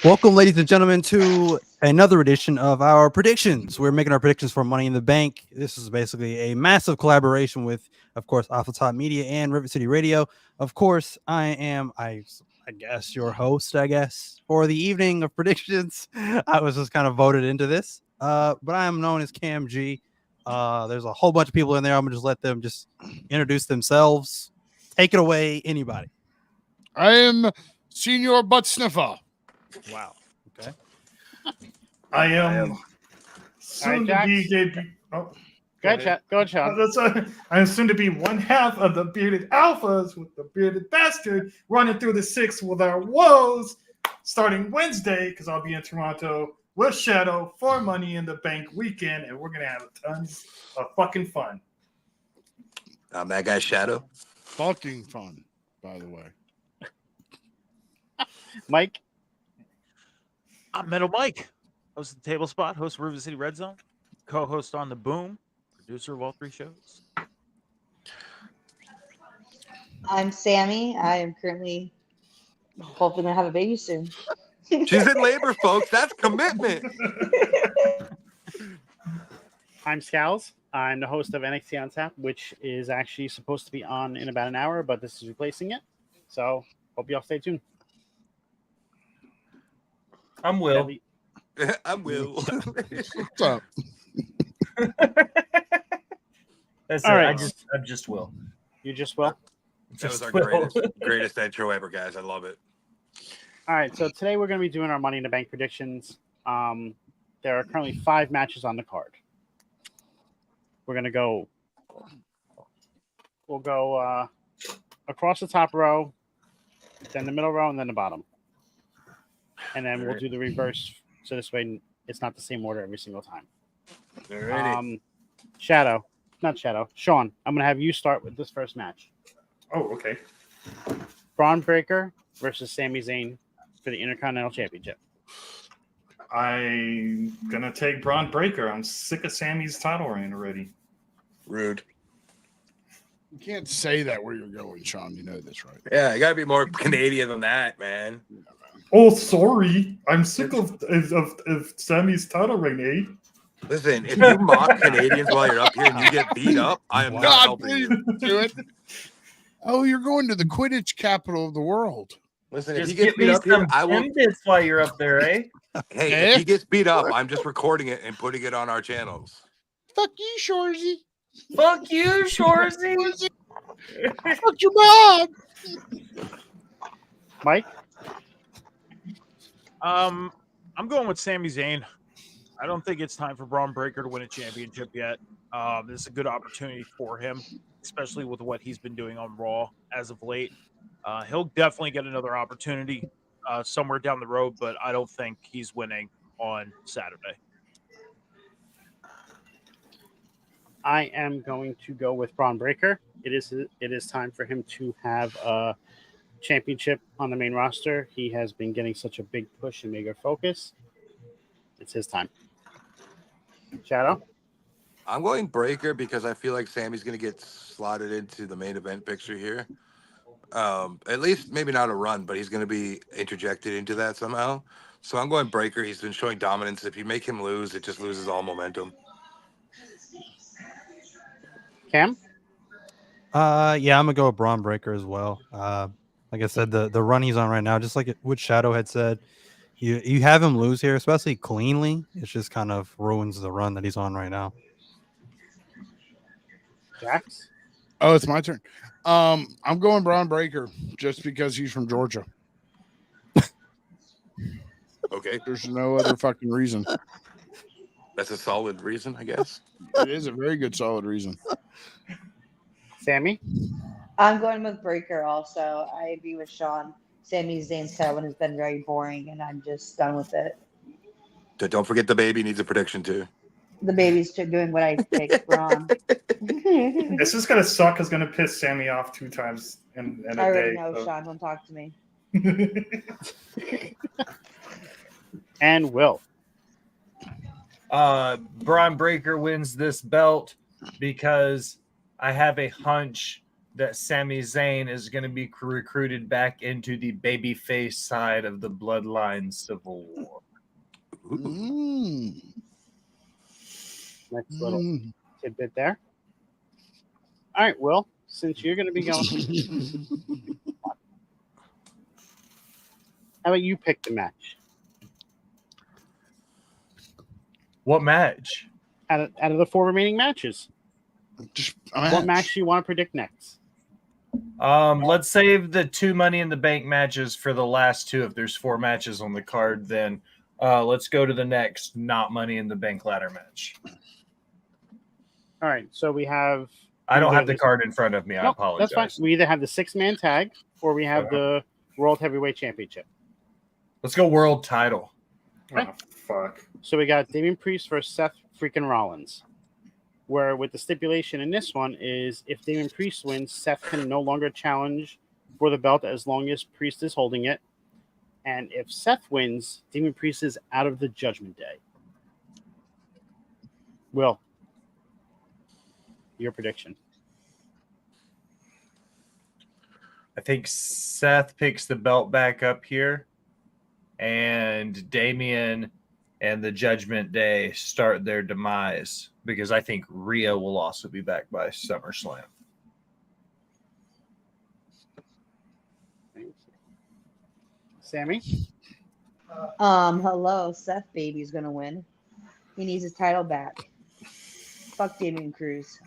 Welcome, ladies and gentlemen, to another edition of our predictions. We're making our predictions for Money in the Bank. This is basically a massive collaboration with, of course, Off the Top Media and River City Radio. Of course, I guess, your host, for the evening of predictions. I was just kind of voted into this, but I am known as Cam G. There's a whole bunch of people in there. I'm going to just let them just introduce themselves. Take it away, anybody. I am Senior Butt Sniffer. Wow. Okay. I am soon to be debut. Oh, go ahead, Sean. I am soon to be one half of the Bearded Alphas with the Bearded Bastard running through the six with our woes starting Wednesday because I'll be in Toronto with Shadow for Money in the Bank weekend, and we're gonna have tons of fucking fun. I'm that guy Shadow. Fucking fun, by the way. Mike? I'm Metal Mike, host of the Table Spot, host of River City Red Zone, co-host on The Boom, producer of all three shows. I'm Sammy. I am currently hoping to have a baby soon. She's in labor, folks. That's commitment. I'm Scals. I'm the host of NXT on Tap, which is actually supposed to be on in about an hour, but this is replacing it. So hope you all stay tuned. I'm Will. I'm Will. What's up? That's All it. right. I'm just Will. You just will? That was Just our Will. greatest intro ever, guys. I love it. All right, so today we're going to be doing our Money in the Bank predictions. There are currently 5 matches on the card. We'll go across the top row, then the middle row, and then the bottom. And then we'll do the reverse, so this way it's not the same order every single time. Alrighty. Sean, I'm going to have you start with this first match. Oh, okay. Braun Breaker versus Sami Zayn for the Intercontinental Championship. I'm gonna take Braun Breaker. I'm sick of Sammy's title reign already. Rude. You can't say that where you're going, Sean. You know this, right? Yeah, you gotta be more Canadian than that, man. Oh, sorry. I'm sick of Sammy's title reign, eh? Listen, if you mock Canadians while you're up here and you get beat up, I am not God, helping please you. do it. Oh, you're going to the Quidditch capital of the world. Listen, if Just he gets get me beat up here, some I will. Timbits while you're up there, eh? Hey, if he gets beat up, I'm just recording it and putting it on our channels. Fuck you, Shorzy. Fuck you, Shorzy. Fuck your mom. Mike? I'm going with Sami Zayn. I don't think it's time for Braun Breaker to win a championship yet. This is a good opportunity for him, especially with what he's been doing on Raw as of late. He'll definitely get another opportunity somewhere down the road, but I don't think he's winning on Saturday. I am going to go with Braun Breaker. It is time for him to have a championship on the main roster. He has been getting such a big push and bigger focus. It's his time. Shadow? I'm going Breaker because I feel like Sammy's going to get slotted into the main event picture here. At least maybe not a run, but he's going to be interjected into that somehow. So I'm going Breaker. He's been showing dominance. If you make him lose, it just loses all momentum. Cam? Yeah, I'm gonna go with Braun Breaker as well. Like I said, the run he's on right now, just like what Shadow had said, you have him lose here, especially cleanly. It just kind of ruins the run that he's on right now. Jax? Oh, it's my turn. I'm going Braun Breaker just because he's from Georgia. Okay. There's no other fucking reason. That's a solid reason, I guess. It is a very good, solid reason. Sammy? I'm going with Breaker also. I agree with Sean. Sami Zayn's title has been very boring, and I'm just done with it. Don't forget the baby needs a prediction, too. The baby's doing what I picked wrong. It's just gonna suck. It's gonna piss Sammy off 2 times in a I already day. know, So. Sean. Don't talk to me. And Will? Braun Breaker wins this belt because I have a hunch that Sami Zayn is going to be recruited back into the babyface side of the Bloodline Civil War. Mm. Next little tidbit there. All right, Will, since you're going to be going, how about you pick the match? What match? Out of the 4 remaining matches, what match do you want to predict next? Let's save the 2 Money in the Bank matches for the last 2. If there's 4 matches on the card, then let's go to the next not Money in the Bank ladder match. All right, so we have. I don't have the card in front of me. I apologize. That's fine. We either have the 6-man tag or we have the World Heavyweight Championship. Let's go world title. Okay. Oh, fuck. So we got Damian Priest versus Seth freaking Rollins. Where with the stipulation in this one is if Damian Priest wins, Seth can no longer challenge for the belt as long as Priest is holding it. And if Seth wins, Damian Priest is out of the Judgment Day. Will, your prediction? I think Seth picks the belt back up here, and Damian and the Judgment Day start their demise because I think Rhea will also be back by SummerSlam. Sammy? Hello, Seth Baby's gonna win. He needs his title back. Fuck Damian Priest.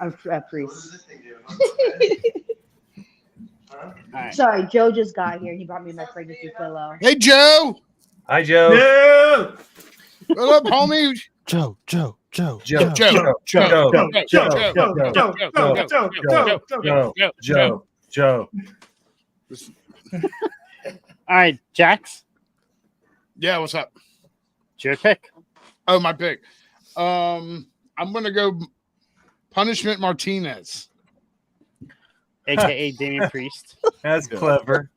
Priest. Right. Sorry, Joe just got here. He brought me my pregnancy pillow. Hey, Joe. Hi, Joe. Yeah! What up, homie? Joe. Joe. All right, Jax, Yeah, what's up? it's your pick. Oh, my pick. I'm gonna go Punishment Martinez. AKA Damian Priest. That's clever.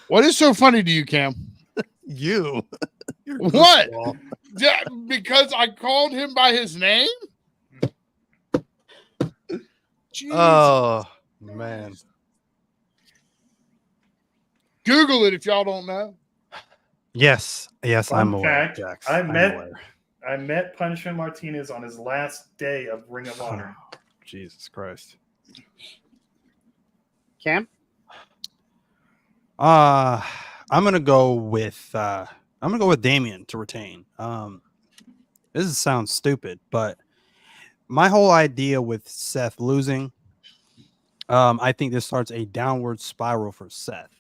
What is so funny to you, Cam? You. What? Yeah, because I called him by his name? Jesus. Oh, man. Google it if y'all don't know. Yes, I'm Fun aware. fact, Jax. I I'm met- aware. I met Punishment Martinez on his last day of Ring of Honor. Jesus Christ. Cam? I'm gonna go with Damien to retain. This sounds stupid, but my whole idea with Seth losing, I think this starts a downward spiral for Seth.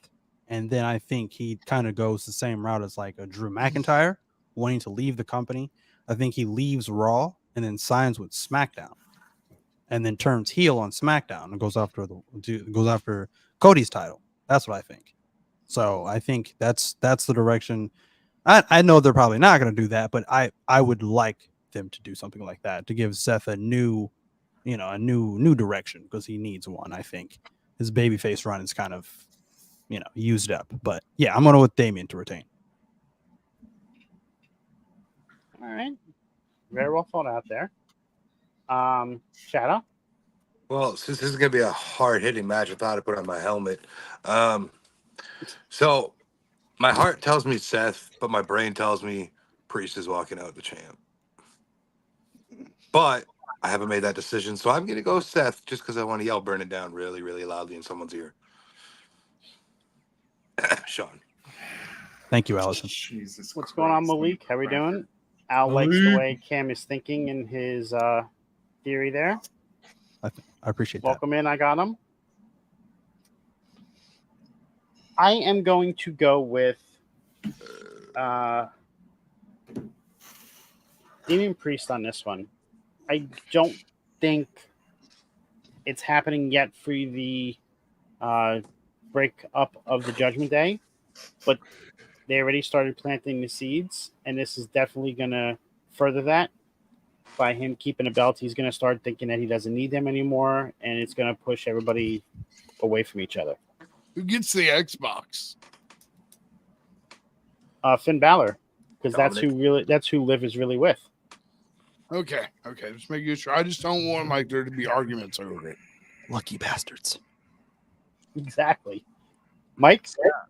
And then I think he kind of goes the same route as like a Drew McIntyre wanting to leave the company. I think he leaves Raw and then signs with SmackDown and then turns heel on SmackDown and goes after Cody's title. That's what I think. So I think that's the direction. I know they're probably not going to do that, but I would like them to do something like that to give Seth a new direction because he needs one. I think his babyface run is kind of used up. But yeah, I'm going with Damien to retain. All right. Very well thought out there. Shadow? Well, since this is going to be a hard-hitting match, I thought I'd put on my helmet. So my heart tells me Seth, but my brain tells me Priest is walking out the champ. But I haven't made that decision, so I'm going to go Seth just because I want to yell "Burn it down" really, really loudly in someone's ear. Sean. Thank you, Allison. Jesus What's going on, Malik? How we doing? Al likes the way Cam is thinking in his theory there. I appreciate that. Welcome in. I got him. I am going to go with Damian Priest on this one. I don't think it's happening yet for the break up of the Judgment Day, but they already started planting the seeds, and this is definitely going to further that. By him keeping a belt, he's going to start thinking that he doesn't need them anymore, and it's going to push everybody away from each other. Who gets the Xbox? Finn Balor, because that's who Liv is really with. Okay, just making sure. I just don't want there to be arguments over it. Lucky bastards. Exactly. Mike?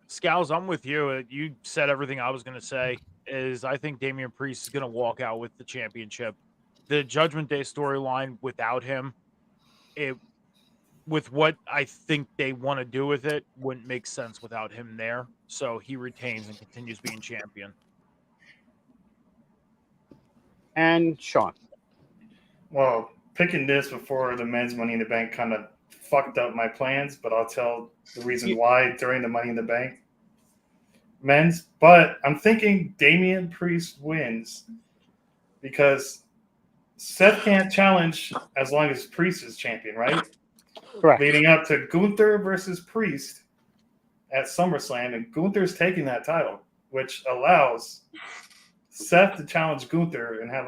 Scowls, I'm with you. You said everything I was going to say. Is I think Damian Priest is going to walk out with the championship. The Judgment Day storyline without him, with what I think they want to do with it, wouldn't make sense without him there. So he retains and continues being champion. And Sean. Well, picking this before the men's Money in the Bank kind of fucked up my plans, but I'll tell the reason why during the Money in the Bank men's. But I'm thinking Damian Priest wins because Seth can't challenge as long as Priest is champion, right? Correct. Leading up to Gunther versus Priest at SummerSlam, and Gunther's taking that title, which allows Seth to challenge Gunther and have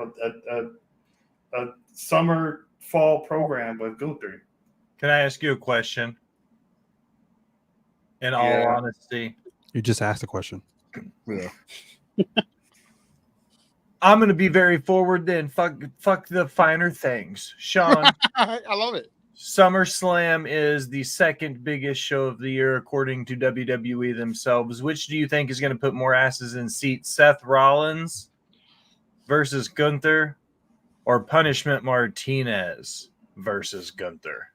a summer fall program with Gunther. Can I ask you a question? In all Yeah. honesty, You just asked a question. Yeah. I'm going to be very forward then. Fuck the finer things. Sean, I love it. SummerSlam is the second biggest show of the year, according to WWE themselves. Which do you think is going to put more asses in seats? Seth Rollins versus Gunther, or Punishment Martinez versus Gunther?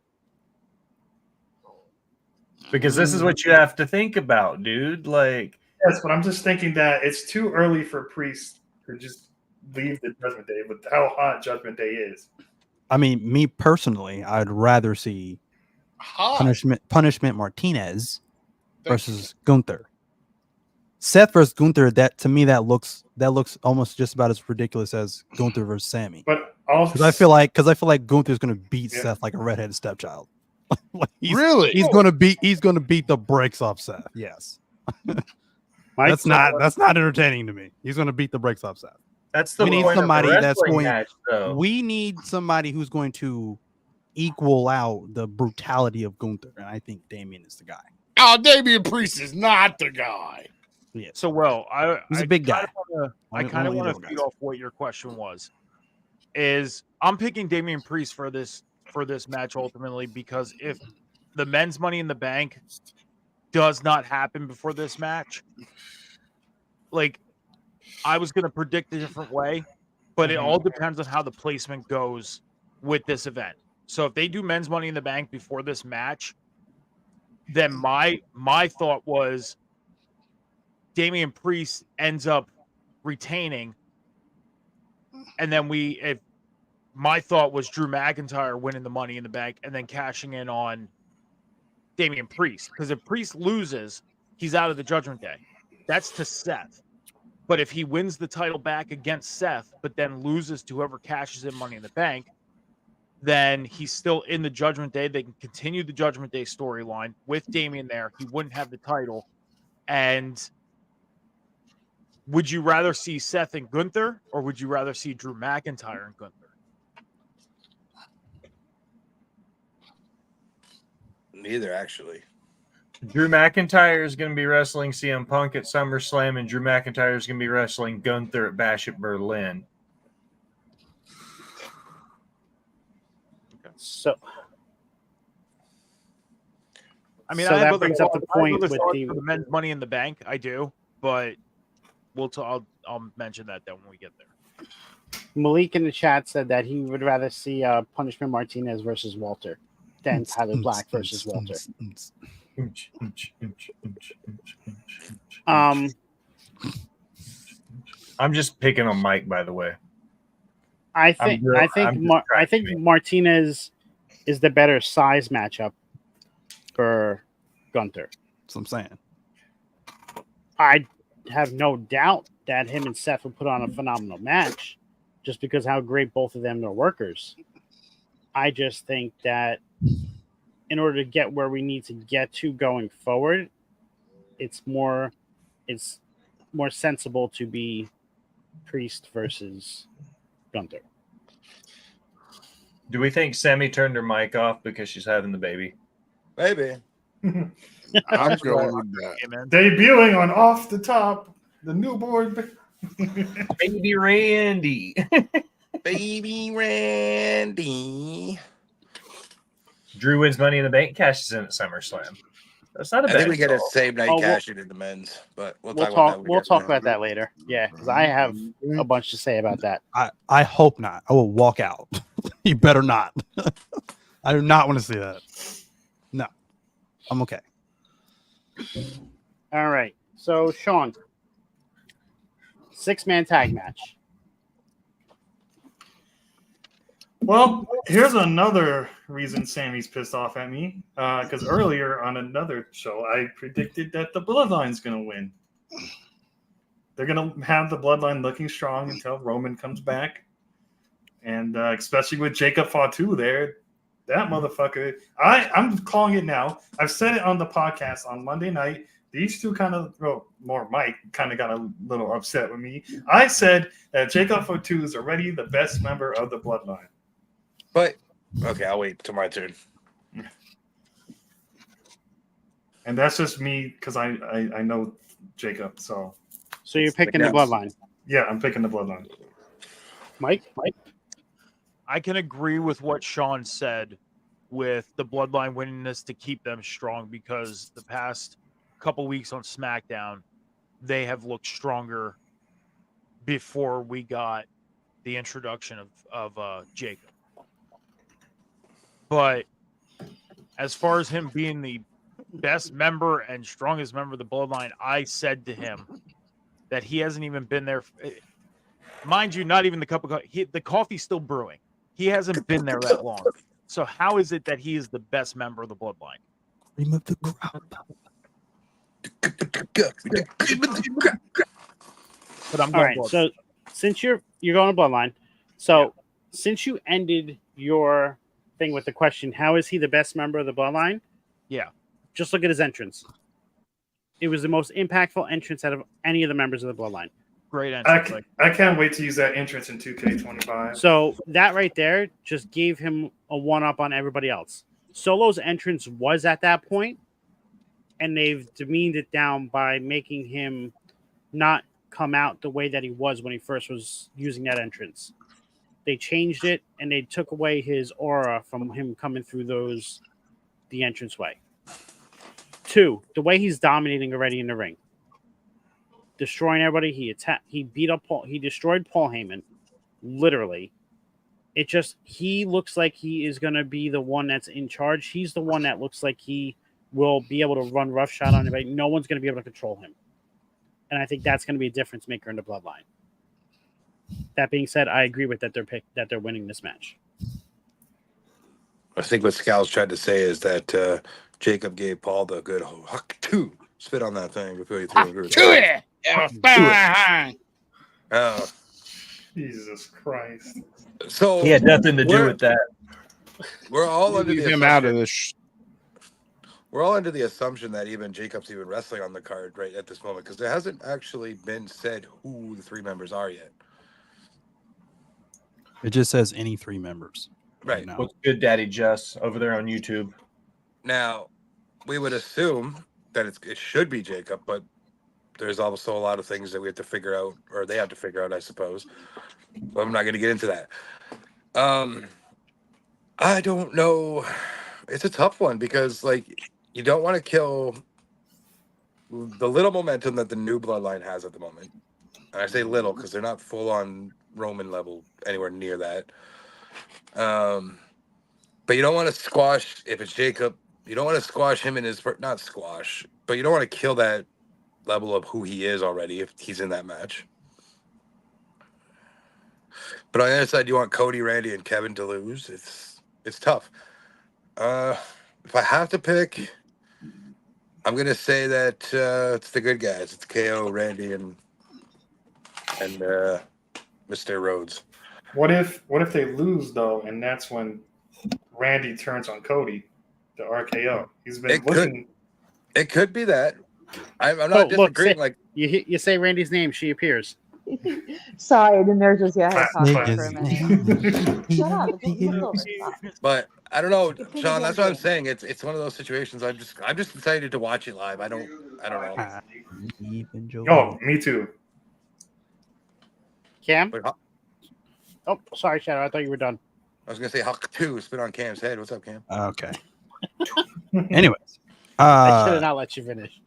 Because this is what you have to think about, dude. Like, Yes, but I'm just thinking that it's too early for Priest to just leave the Judgment Day with how hot Judgment Day is. I mean, me personally, I'd rather see Punishment Martinez versus Gunther. Seth versus Gunther, that to me that looks almost just about as ridiculous as Gunther versus Sammy. But also, Because I feel like Gunther's gonna beat Seth like a redheaded stepchild. Like Really? he's gonna beat the brakes off Seth. Yes. Mike? That's not entertaining to me. He's gonna beat the brakes off Seth. that's the We need point somebody of a that's wrestling going- match, though. We need somebody who's going to equal out the brutality of Gunther, and I think Damian is the guy. Oh, Damian Priest is not the guy. Yes. So, He's a big guy. I kind of want to feed off what your question was. Is I'm picking Damian Priest for this match ultimately because if the men's Money in the Bank does not happen before this match, like I was going to predict a different way, but it all depends on how the placement goes with this event. So if they do men's Money in the Bank before this match, then my thought was Damian Priest ends up retaining, and then my thought was Drew McIntyre winning the Money in the Bank and then cashing in on Damian Priest. Because if Priest loses, he's out of the Judgment Day. That's to Seth. But if he wins the title back against Seth, but then loses to whoever cashes in Money in the Bank, then he's still in the Judgment Day. They can continue the Judgment Day storyline with Damian there. He wouldn't have the title. And would you rather see Seth and Gunther, or would you rather see Drew McIntyre and Gunther? Neither, actually. Drew McIntyre is going to be wrestling CM Punk at SummerSlam, and Drew McIntyre is going to be wrestling Gunther at Bash at Berlin. So, I mean, So I that have other brings up the thoughts- I have point other with thoughts the- for the men's Money in the Bank. I do, but I'll mention that then when we get there. Malik in the chat said that he would rather see Punishment Martinez versus Walter than Tyler Black versus Walter. I'm just picking on Mike, by the way. I think I'm just Martinez is the better size matchup for Gunther. That's what I'm saying. I have no doubt that him and Seth will put on a phenomenal match just because how great both of them are workers. I just think that in order to get where we need to get to going forward, it's more sensible to be Priest versus Gunther. Do we think Sammy turned her mic off because she's having the baby? Maybe. I'm going with that. Amen. Debuting on Off the Top, the newborn. Baby Randy. Baby Randy. Drew wins Money in the Bank, cashes in at SummerSlam. That's not a I bad think we get a call. same night Oh, we'll- cash in the men's, but we'll talk about that. when we We'll get to talk that. about that later. Yeah, because I have a bunch to say about that. I hope not. I will walk out. You better not. I do not want to see that. No, I'm okay. All right. So Sean, 6-man tag match. Well, here's another reason Sammy's pissed off at me. Because earlier on another show, I predicted that the Bloodline's going to win. They're going to have the Bloodline looking strong until Roman comes back. And especially with Jacob Fatu there, that motherfucker. I'm calling it now. I've said it on the podcast on Monday night. These two kind of, well, more Mike kind of got a little upset with me. I said that Jacob Fatu is already the best member of the Bloodline. But okay, I'll wait till my turn. And that's just me because I know Jacob. So you're picking the Bloodline. yeah, I'm picking the Bloodline. Mike? I can agree with what Sean said with the Bloodline winning this to keep them strong, because the past couple weeks on SmackDown, they have looked stronger before we got the introduction of Jacob. But as far as him being the best member and strongest member of the Bloodline, I said to him that he hasn't even been there. Mind you, not even the cup of coffee. The coffee's still brewing. He hasn't been there that long. So how is it that he is the best member of the Bloodline? Remove the crowd. But I'm All going right. Bloodline. So since you're going to Bloodline, so since you ended your thing with the question, how is he the best member of the Bloodline? Yeah. Just look at his entrance. It was the most impactful entrance out of any of the members of the Bloodline. Great entrance. I can't wait to use that entrance in 2K25. So that right there just gave him a one-up on everybody else. Solo's entrance was at that point, and they've demeaned it down by making him not come out the way that he was when he first was using that entrance. They changed it, and they took away his aura from him coming through the entranceway. 2, the way he's dominating already in the ring. Destroying everybody. He beat up Paul. He destroyed Paul Heyman. Literally. He looks like he is going to be the one that's in charge. He's the one that looks like he will be able to run roughshod on anybody. No one's going to be able to control him. And I think that's going to be a difference maker in the Bloodline. That being said, I agree with that they're winning this match. I think what Scal's tried to say is that Jacob gave Paul the good huck spit on that thing before he threw it. Jesus Christ. So He had nothing to do with that. We're all under Leave the him out of assumption- this. We're all under the assumption that even Jacob's even wrestling on the card right at this moment, because there hasn't actually been said who the 3 members are yet. It just says any 3 members. Right. now. What's good, Daddy Jess, over there on YouTube? Now, we would assume that it should be Jacob, but there's also a lot of things that we have to figure out, or they have to figure out, I suppose. But I'm not going to get into that. I don't know. It's a tough one because, like, you don't want to kill the little momentum that the new Bloodline has at the moment. And I say little because they're not full on Roman level anywhere near that. But you don't want to squash, if it's Jacob, you don't want to squash him in his, not squash, but you don't want to kill that level of who he is already if he's in that match. But on the other side, you want Cody, Randy, and Kevin to lose. It's tough. If I have to pick, I'm gonna say that it's the good guys. It's KO, Randy, and Mr. Rhodes. What if they lose though, and that's when Randy turns on Cody, the RKO? He's been looking. It could be that. I'm not disagreeing. Look, you say Randy's name, she appears. Sorry, the nurse was here. I had to Nick talk for a minute. Shut up. It's over. Stop. But I don't know, Sean. That's what I'm saying. It's one of those situations. I'm just excited to watch it live. I don't know. Oh, me too. Cam? Wait, Oh, sorry, Shadow. I thought you were done. I was gonna say Huck 2 spit on Cam's head. What's up, Cam? Okay. Anyways, I should have not let you finish.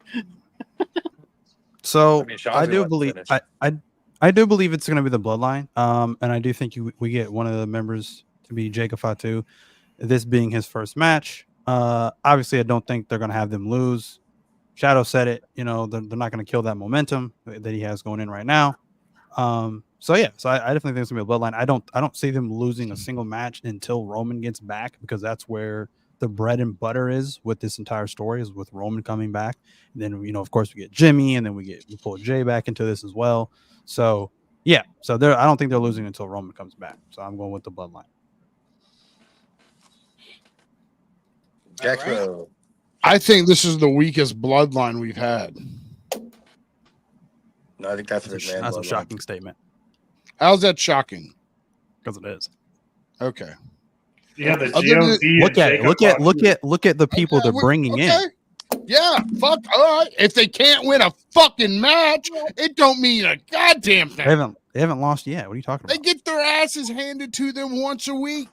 So I mean, Sean's I gonna do let me believe finish. I do believe it's going to be the bloodline. And I do think we get one of the members to be Jacob Fatu, this being his first match. Obviously, I don't think they're going to have them lose. Shadow said it. You know, they're not going to kill that momentum that he has going in right now. So yeah, so I definitely think it's gonna be a bloodline. I don't see them losing a single match until Roman gets back, because that's where the bread and butter is with this entire story, is with Roman coming back. And then, you know, of course, we get Jimmy, and then we pull Jay back into this as well. So yeah, so I don't think they're losing until Roman comes back. So I'm going with the bloodline. Jackson. I think this is the weakest bloodline we've had. No, I think that's That's McMahon. a bloodline. shocking statement, How's that shocking? because it is. Okay. Yeah, the Other than- GOD. Look at it. Look at the people Okay, they're bringing in. Yeah, fuck. All right. If they can't win a fucking match, it don't mean a goddamn thing. They haven't lost yet. What are you talking They about? get their asses handed to them once a week.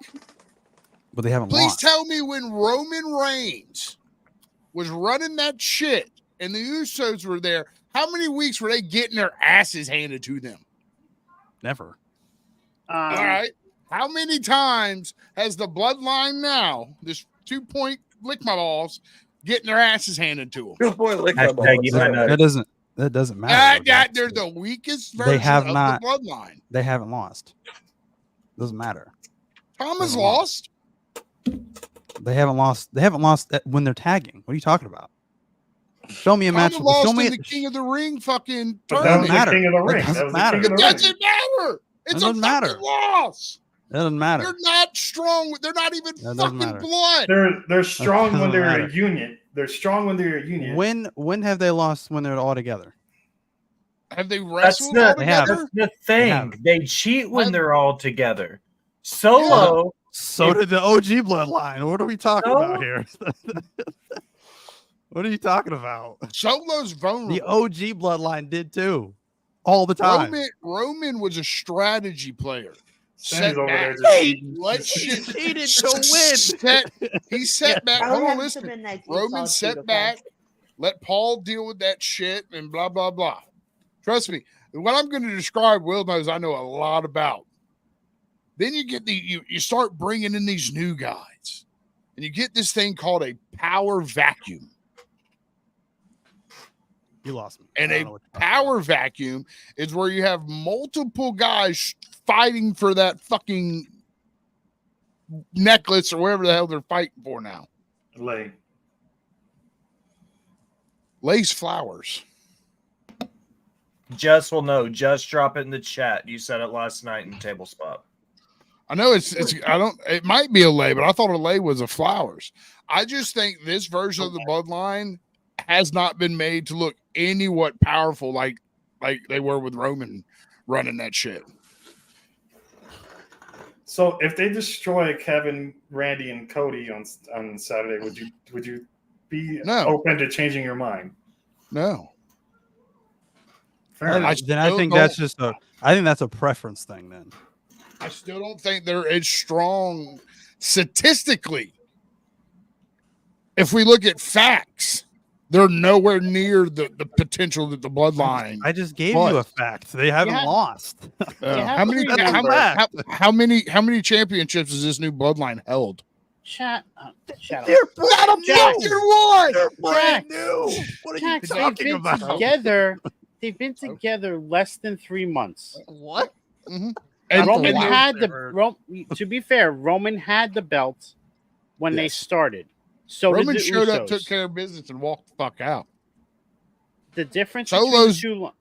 But they haven't Please lost. tell me when Roman Reigns was running that shit and the Usos were there, how many weeks were they getting their asses handed to them? Never. All right. How many times has the bloodline now, this 2-point lick my balls, getting their asses handed to them? 2-point lick my Hashtag balls. eat my nuts. That doesn't matter. They're the weakest version have of not- the bloodline. They haven't lost. Doesn't matter. Tom has Never lost. They haven't lost. They haven't lost when they're tagging. What are you talking about? Show me a Tom match. has lost Show me in the King of the Ring fucking But that was tournament. matter. the King of the That Ring. doesn't That was matter. the King It of the Ring. doesn't matter. It's a doesn't fucking matter. loss. That doesn't matter. They're not strong. They're not even That doesn't fucking matter. blood. They're strong when doesn't they're matter. a union. They're strong when they're a union. When have they lost when they're all together? Have they That's wrestled the, all They have. together? that's the thing. have. They cheat when Have- they're all together. Solo, So did the OG bloodline. What are we talking No. about here? What are you talking about? Solo's vulnerable. The OG bloodline did too, all the time. Roman was a strategy player. Sammy's Set over there back. just cheating. Let shit. He did to win. He set back. I Hold would on, have some listen. midnight Roman sauce set too, okay? back. Let Paul deal with that shit and blah blah blah. Trust me, what I'm going to describe, Will knows I know a lot about. Then you get you start bringing in these new guys, and you get this thing called a power vacuum. You lost me. And I a don't know what you're talking about. power vacuum is where you have multiple guys fighting for that fucking necklace or whatever the hell they're fighting for now. Lay. Lace flowers. Just will know. Just drop it in the chat. You said it last night in Table Spot. I know it might be a lay, but I thought a lay was a flowers. I just think this version of the bloodline has not been made to look anywhat powerful like they were with Roman running that shit. So if they destroy Kevin, Randy, and Cody on Saturday, would you be No. open to changing your mind? No. Fair enough. I think that's just I think that's a preference thing then. I still don't think they're as strong statistically. If we look at facts, they're nowhere near the potential that the bloodline. I just gave But- you a fact. They haven't Yeah. lost. How many? That's a How, fact. how many championships has this new bloodline held? Shut up. Not a Jack. fucking one. They're brand new. What are Jack, you they've talking been about? together. They've been together less than 3 months. What? And, Roman and had Never- to be fair, Roman had the belt when they Yes. started. So Roman did the showed up, Usos. took care of business, and walked the fuck out. The difference Solo's- between the two.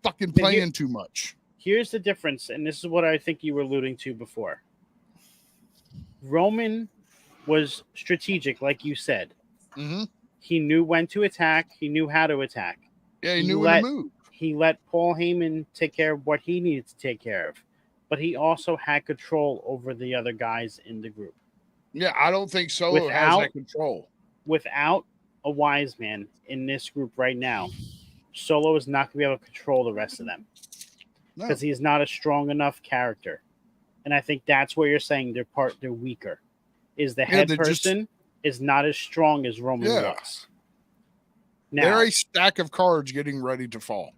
Fucking But playing too much. Here's the difference, and this is what I think you were alluding to before. Roman was strategic, like you said. Mm-hmm. He knew when to attack. He knew how to attack. Yeah, he He knew let- when to move. He let Paul Heyman take care of what he needed to take care of, but he also had control over the other guys in the group. Yeah, I don't think Solo has Without- that control. Without a wise man in this group right now, Solo is not going to be able to control the rest of them No. because he's not a strong enough character. And I think that's where you're saying they're weaker. Is the head they're just- person is not as strong as Roman Yeah. was. Now, They're a stack of cards getting ready to fall.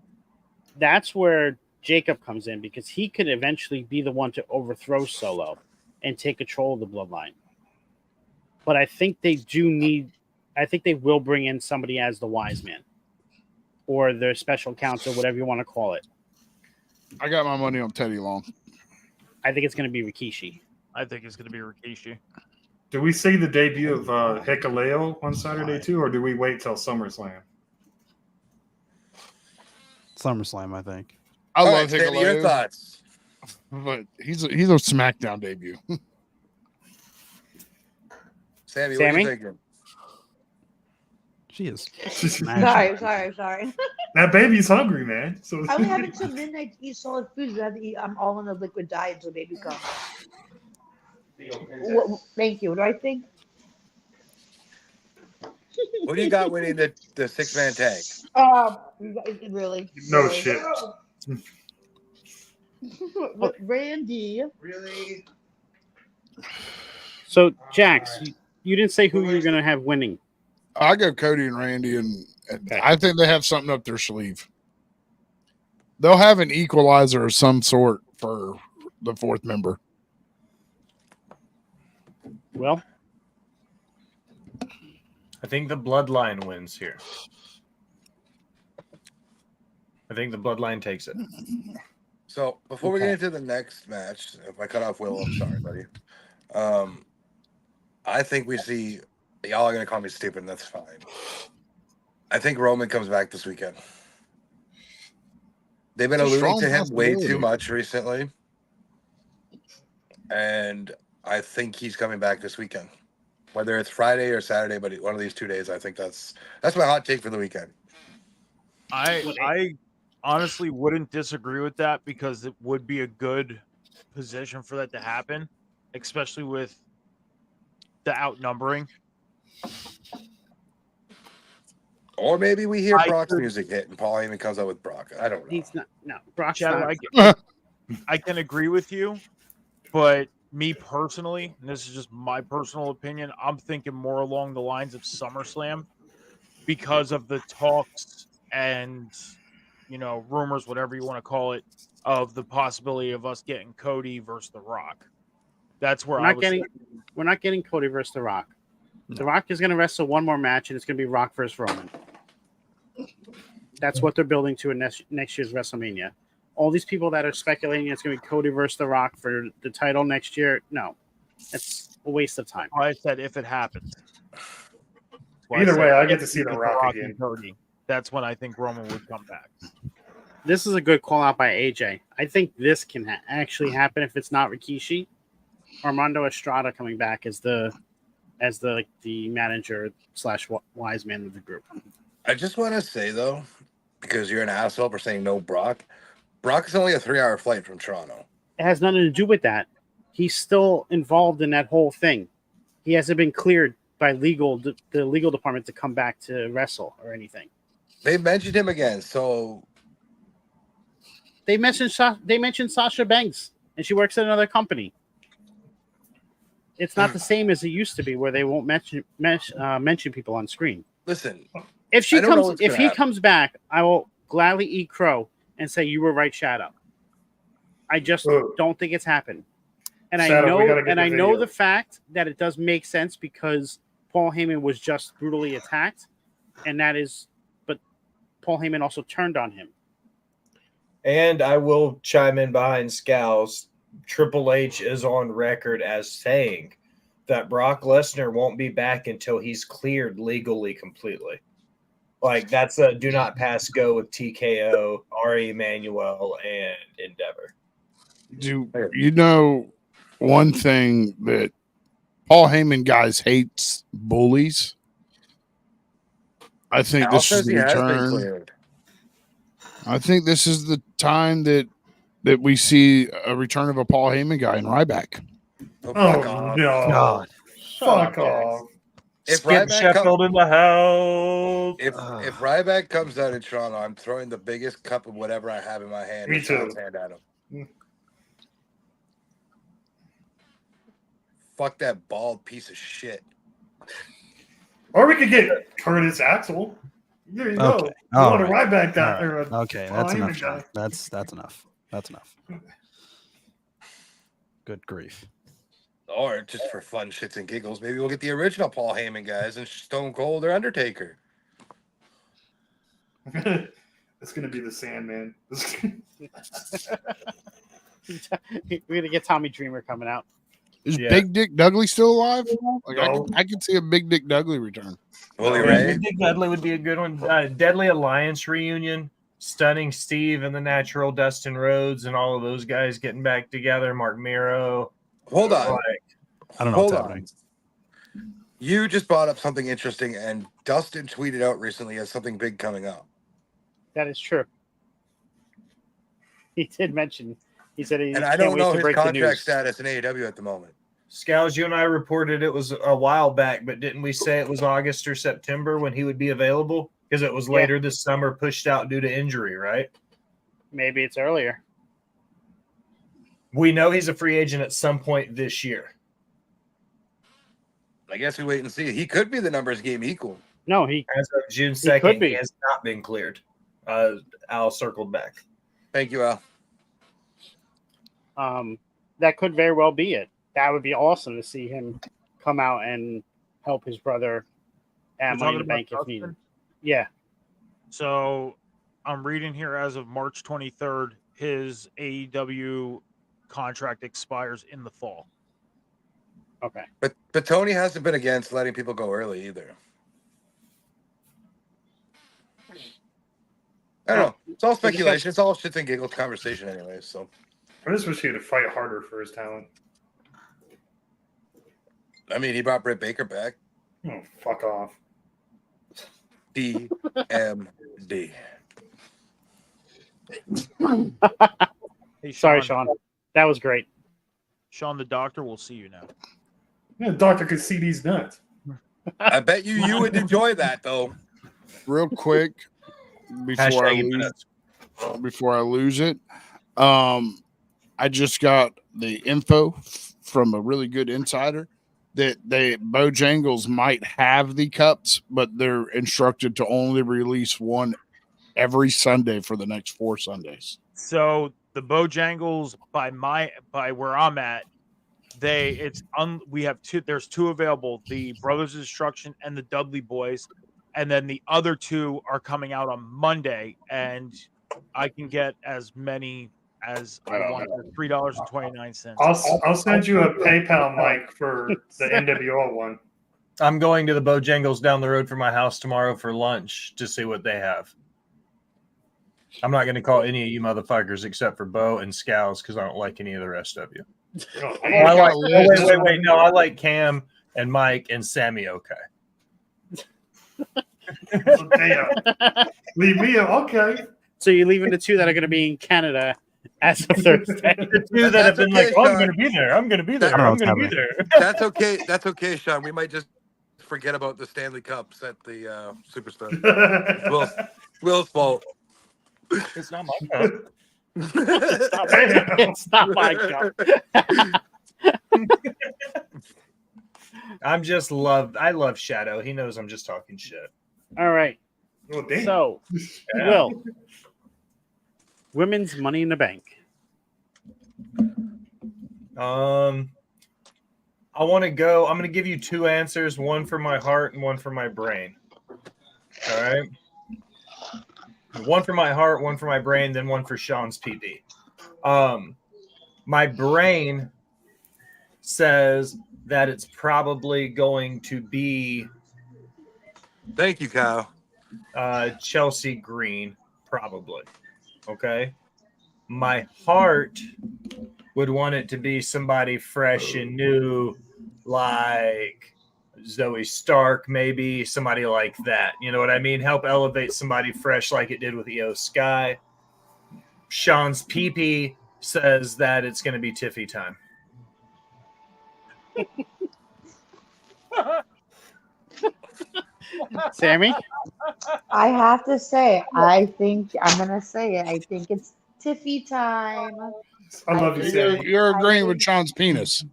that's where Jacob comes in because he could eventually be the one to overthrow Solo and take control of the bloodline. But I think they will bring in somebody as the wise man or their special counsel, whatever you want to call it. I got my money on Teddy Long. I think it's going to be Rikishi. I think it's going to be Rikishi. Do we see the debut of Hikuleo on Saturday too, or do we wait till SummerSlam? SummerSlam, I think. I All love right, Sammy, your Hikuleo, thoughts. but he's a SmackDown debut. Sammy, what are Sammy? you thinking? She is. Sorry. That baby's hungry, man. So I only have until midnight to eat solid foods. I have to eat. I'm all on a liquid diet until baby comes. Thank you. What do I think? What do you got winning the 6-man tag? Really? no really. shit. But Randy. Really? So, Jax, you didn't say who you're going to have winning. I go Cody and Randy, and I think they have something up their sleeve. They'll have an equalizer of some sort for the fourth member. Well, I think the bloodline wins here. I think the bloodline takes it. So before we get into the next match, if I cut off Will, I'm sorry, buddy. I think we see y'all are gonna call me stupid, and that's fine. I think Roman comes back this weekend. They've been It's a alluding strong to him way possibility. too much recently, and I think he's coming back this weekend. Whether it's Friday or Saturday, but one of these 2 days, I think that's my hot take for the weekend. I honestly wouldn't disagree with that because it would be a good position for that to happen, especially with the outnumbering. Or maybe we hear I Brock's could- music hit and Paul Heyman comes out with Brock. I don't know. he's not. No, Brock's Shadow, not. I can agree with you, but me personally, and this is just my personal opinion, I'm thinking more along the lines of SummerSlam because of the talks and rumors, whatever you want to call it, of the possibility of us getting Cody versus The Rock. That's where We're not getting Cody versus The Rock. The Rock is going to wrestle one more match, and it's going to be Rock versus Roman. That's what they're building to in next year's WrestleMania. All these people that are speculating it's going to be Cody versus The Rock for the title next year, no. It's a waste of time. I said if it happens. Well, Either said way, I if get to see The Rock and again. Cody, that's when I think Roman would come back. This is a good call out by AJ. I think this can actually happen if it's not Rikishi. Armando Estrada coming back as the manager / wise man of the group. I just want to say, though, because you're an asshole for saying no Brock, Brock is only a 3-hour flight from Toronto. It has nothing to do with that. He's still involved in that whole thing. He hasn't been cleared by the legal department to come back to wrestle or anything. They mentioned him again, so They mentioned Sasha Banks, and she works at another company. It's not the same as it used to be, where they won't mention people on screen. listen. If I don't know what's if gonna he happen. comes back, I will gladly eat crow and say you were right, Shadow. I just don't think it's happened, and Shadow, we gotta get the I know video. the fact that it does make sense because Paul Heyman was just brutally attacked, but Paul Heyman also turned on him. And I will chime in behind Scowls. Triple H is on record as saying that Brock Lesnar won't be back until he's cleared legally completely. Like, that's a do not pass go with TKO, Ari Emanuel, and Endeavor. Do you know one thing that Paul Heyman guys hates bullies? I think Al this is says the he has been return. cleared. I think this is the time that we see a return of a Paul Heyman guy in Ryback. Oh, Oh, fuck off. no. God. Fuck off. If Skip Ryback Sheffield in the house. If Ryback comes out in Toronto, I'm throwing the biggest cup of whatever I have in my hand. Me and throwing too. his hand at him. Fuck that bald piece of shit. Or we could get Curtis Axel. There you go. Okay. You All want to right. ride back that? All or right. a Okay, Paul that's Heyman enough, Sean. guy. That's enough. That's enough. Good grief. Or just for fun shits and giggles, maybe we'll get the original Paul Heyman guys and Stone Cold or Undertaker. It's gonna be the Sandman. We're gonna get Tommy Dreamer coming out. Is Yeah. Big Dick Dudley still alive? Like No. I can see a Big Dick Dudley return. Willie No. Ray. Big Dudley would be a good one. Deadly Alliance reunion. Stunning Steve and the Natural Dustin Rhodes and all of those guys getting back together. Mark Miro. Hold on. Like, I don't know what's Hold happening. on. You just brought up something interesting, and Dustin tweeted out recently has something big coming up. That is true. He did mention. He said he And I can't don't wait know to his break the contract news. status in AEW at the moment. Scows, you and I reported it was a while back, but didn't we say it was August or September when he would be available? Because it was Yeah. later this summer, pushed out due to injury, right? Maybe it's earlier. We know he's a free agent at some point this year. I guess we wait and see. He could be the numbers game equal. No, he As of June could 2nd, be. he has not been cleared. Al circled back. Thank you, Al. That could very well be it. That would be awesome to see him come out and help his brother at You're Money in talking the Bank about if needed. Dustin? Yeah. So I'm reading here as of March 23rd, his AEW contract expires in the fall. Okay. But Tony hasn't been against letting people go early either. I don't know. It's all speculation. It's all shits and giggles conversation anyways. So I just wish he would fight harder for his talent. I mean, he brought Britt Baker back. Oh, fuck off. DMD. Hey, Sorry, Sean. That was great. Sean the doctor, we'll see you now. Yeah, the doctor could see these nuts. I bet you would enjoy that though. Real quick Hashtag before I lose it. I just got the info from a really good insider that Bojangles might have the cups, but they're instructed to only release one every Sunday for the next 4 Sundays. So the Bojangles by where I'm at, we have two. There's 2 available: the Brothers Destruction and the Dudley Boys, and then the other 2 are coming out on Monday, and I can get as many as I want for $3.29. I'll send you a PayPal, Mike, for the NWO one. I'm going to the Bojangles down the road from my house tomorrow for lunch to see what they have. I'm not going to call any of you motherfuckers except for Bo and Scows because I don't like any of the rest of you. Wait. No, I like Cam and Mike and Sammy. Okay. Damn. Leave me okay. So you're leaving the 2 that are going to be in Canada as of Thursday. The 2 that have been okay, like, oh, I'm Sean. going to be there. I'm going to be there. I don't know I'm what's going to be there. That's okay. That's okay, Sean. We might just forget about the Stanley Cups at the Superstar. Will's fault. It's not my cup. It's not my cup. I love Shadow. He knows I'm just talking shit. All right. Oh, damn. So, Will, women's Money in the Bank. I want to go. I'm going to give you 2 answers, one for my heart and one for my brain. All right. One for my heart, one for my brain, then one for Sean's PB. My brain says that it's probably going to be Thank you, Kyle. Chelsea Green, probably. Okay. My heart would want it to be somebody fresh and new, like Zoe Stark, maybe somebody like that. You know what I mean? Help elevate somebody fresh like it did with Io Sky. Sean's PP says that it's going to be Tiffy time. Sammy? I have to say, I think I'm gonna say it. I think it's Tiffy time. I love you, You're, Sammy. you're agreeing with Sean's penis.